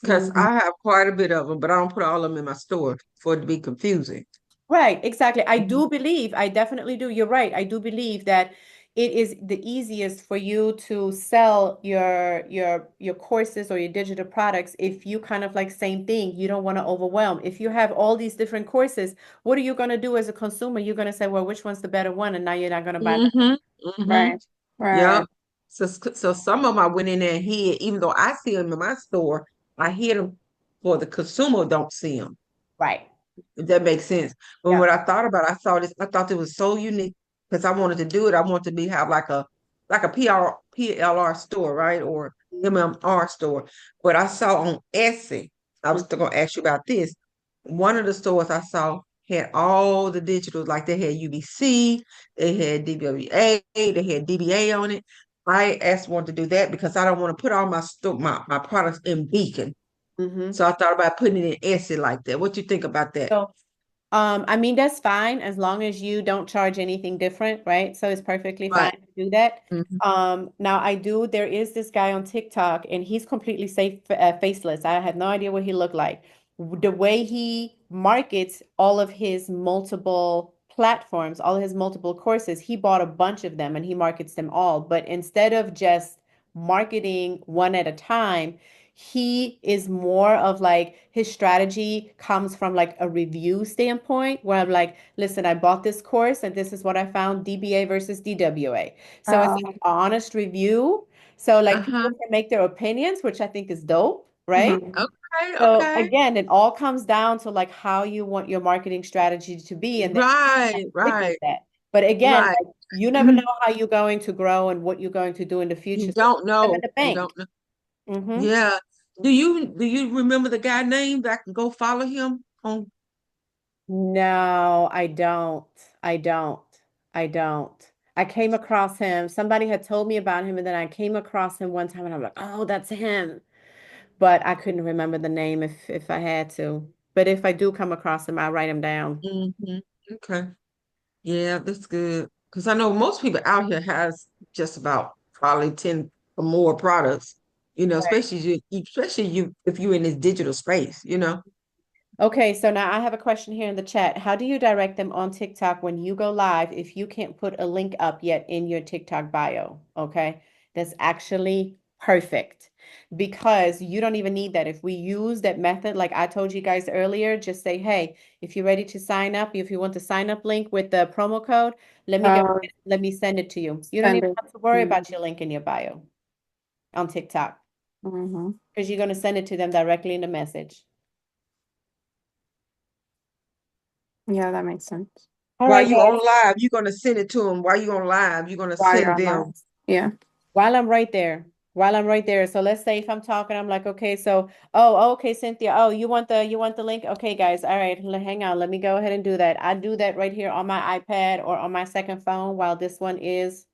Because Mhm. I have quite a bit of them, but I don't put all of them in my store for it to be confusing. Right, exactly. I Mhm. do believe, I definitely do. You're right. I do believe that it is the easiest for you to sell your courses or your digital products if you kind of like same thing. You don't want to overwhelm. If you have all these different courses, what are you going to do as a consumer? You're going to say, well, which one's the better one? And now you're not going to buy that. Hmm. Hmm. Right. Right. Yep. So some of them I went in there and hid, even though I see them in my store, I hid them for the consumer don't see them. Right. If that makes sense. But Yeah. what I thought about, I thought it was so unique because I wanted to do it. I wanted to be have like a PLR store, right? Or MMR store. But I saw on Etsy, I was still gonna ask you about this. One of the stores I saw had all the digitals, like they had UBC, they had DWA, they had DBA on it. I asked one to do that because I don't want to put all my products in Beacon. Mm-hmm. So I thought about putting it in Etsy like that. What you think about that? So I mean, that's fine as long as you don't charge anything different, right? So it's perfectly fine Right. to do that. Hmm. Now there is this guy on TikTok and he's completely faceless. I have no idea what he looked like. The way he markets all of his multiple platforms, all of his multiple courses, he bought a bunch of them and he markets them all. But instead of just marketing one at a time, he is more of like his strategy comes from like a review standpoint where I'm like, listen, I bought this course and this is what I found DBA versus DWA. So it's like Um, an honest review. So like Uh-huh. people can make their opinions, which I think is dope, right? mhm. Okay, So okay. again, it all comes down to like how you want your marketing strategy to be and then Right, stick with right, that. But again, right. like, you never know how you're going to grow and what you're going to do in the You future. So don't put them in know. the You bank. don't know. Mm-hmm. Yeah. Do you remember the guy name that I can go follow him on? No, I don't. I don't. I don't. I came across him. Somebody had told me about him, and then I came across him one time, and I'm like, oh, that's him. But I couldn't remember the name if I had to. But if I do come across him, I'll write him down. Hmm. Okay. Yeah, that's good. Because I know most people out here has just about probably 10 or more products, Right. especially you if you're in this digital space. Okay, so now I have a question here in the chat. How do you direct them on TikTok when you go live if you can't put a link up yet in your TikTok bio? Okay, that's actually perfect because you don't even need that. If we use that method, like I told you guys earlier, just say, hey, if you're ready to sign up, if you want the sign up link with the promo code, Oh, let me send it to you. You don't send even it. have to worry about your link in your bio on TikTok Mm-hmm. because you're going to send it to them directly in the message. Yeah, that makes sense. All While right, you guys. on live, you're gonna send it to them. While you on live, you're gonna While you're send on them. live. Yeah. While I'm right there, So let's say if I'm talking, I'm like, okay, so, oh, okay, Cynthia, oh, you want the link? Okay, guys, all right, hang on, let me go ahead and do that. I do that right here on my iPad or on my second phone while this one is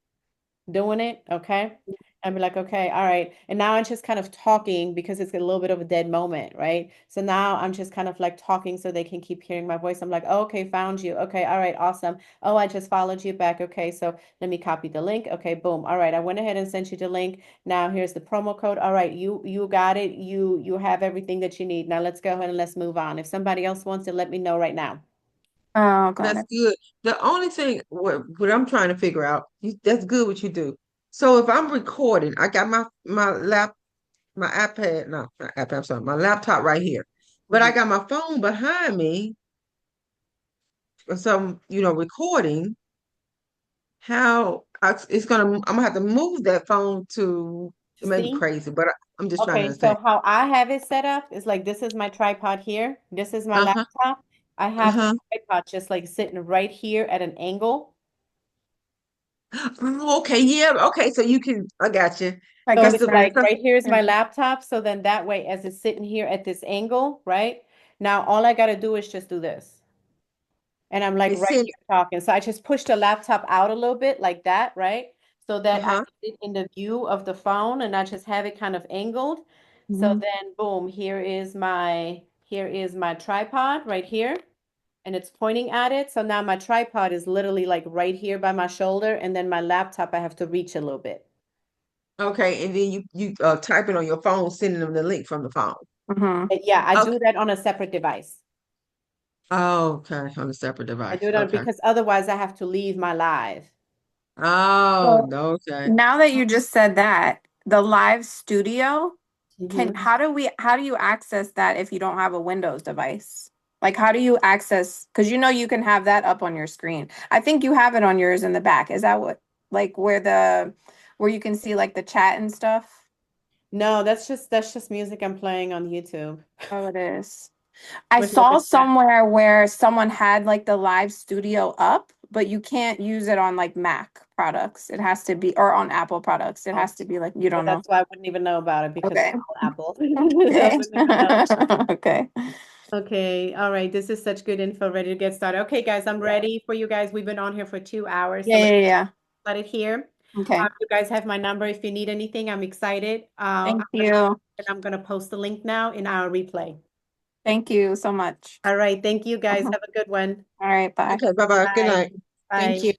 doing it, okay? And be like, okay, all right. And now I'm just kind of talking because it's a little bit of a dead moment, right? So now I'm just kind of like talking so they can keep hearing my voice. I'm like, oh, okay, found you. Okay, all right, awesome. Oh, I just followed you back. Okay, so let me copy the link. Okay, boom. All right, I went ahead and sent you the link. Now here's the promo code. All right, you got it. You have everything that you need. Now let's go ahead and let's move on. If somebody else wants it, let me know right now. Oh, got That's it. good. The only thing what I'm trying to figure out, that's good what you do. So if I'm recording, I got my iPad, no, not iPad, I'm sorry, my laptop right here. But I Mhm. got my phone behind me, so recording. I'm gonna have to move that phone to, it may be See? crazy, but I'm just trying to Okay, so understand. how I have it set up is like this is my tripod here. This is my Uh-huh. laptop. I have the Uh-huh. tripod just like sitting right here at an angle. Oh, okay, yeah, okay, so I got you. Like So a Because it's the like stand. right here is Yeah. my laptop. So then that way, as it's sitting here at this angle, right? Now all I gotta do is just do this. And I'm like it's right in, here talking. So I just push the laptop out a little bit like that, right? So that I uh-huh. can sit in the view of the phone and I just have it kind of angled. So Mhm. then boom, here is my tripod right here. And it's pointing at it. So now my tripod is literally like right here by my shoulder. And then my laptop, I have to reach a little bit. Okay, and then you type it on your phone, sending them the link from the phone. Mhm. But yeah, I Okay. do that on a separate device. Oh, okay, on a separate I do device. it on Okay. because otherwise I have to leave my live. Oh, So no, okay. now that you just said that, the live studio, Mhm. how do you access that if you don't have a Windows device? Like how do you access, because you can have that up on your screen. I think you have it on yours in the back. Is that what, like where you can see like the chat and stuff? No, that's just music I'm playing on YouTube Oh, it is. I with like saw a chat. somewhere where someone had like the live studio up, but you can't use it on like Mac products. It has to be, or on Apple products. It Oh, has to be like, you well, don't know. that's why I wouldn't even know about it because Okay. I'm all Apple. I Okay. wouldn't even know. Okay. Okay, all right. This is such good info. Ready to get started. Okay, guys, I'm ready for you guys. We've been on here for 2 hours, Yeah, so let's yeah, yeah. start it here. Okay. You guys have my number if you need anything. I'm excited. Thank you. I'm gonna post the link now in our replay. Thank you so much. All right, thank you guys. All Have a good one. right, bye. Okay, bye-bye. Good Bye. night. Thank Bye. you.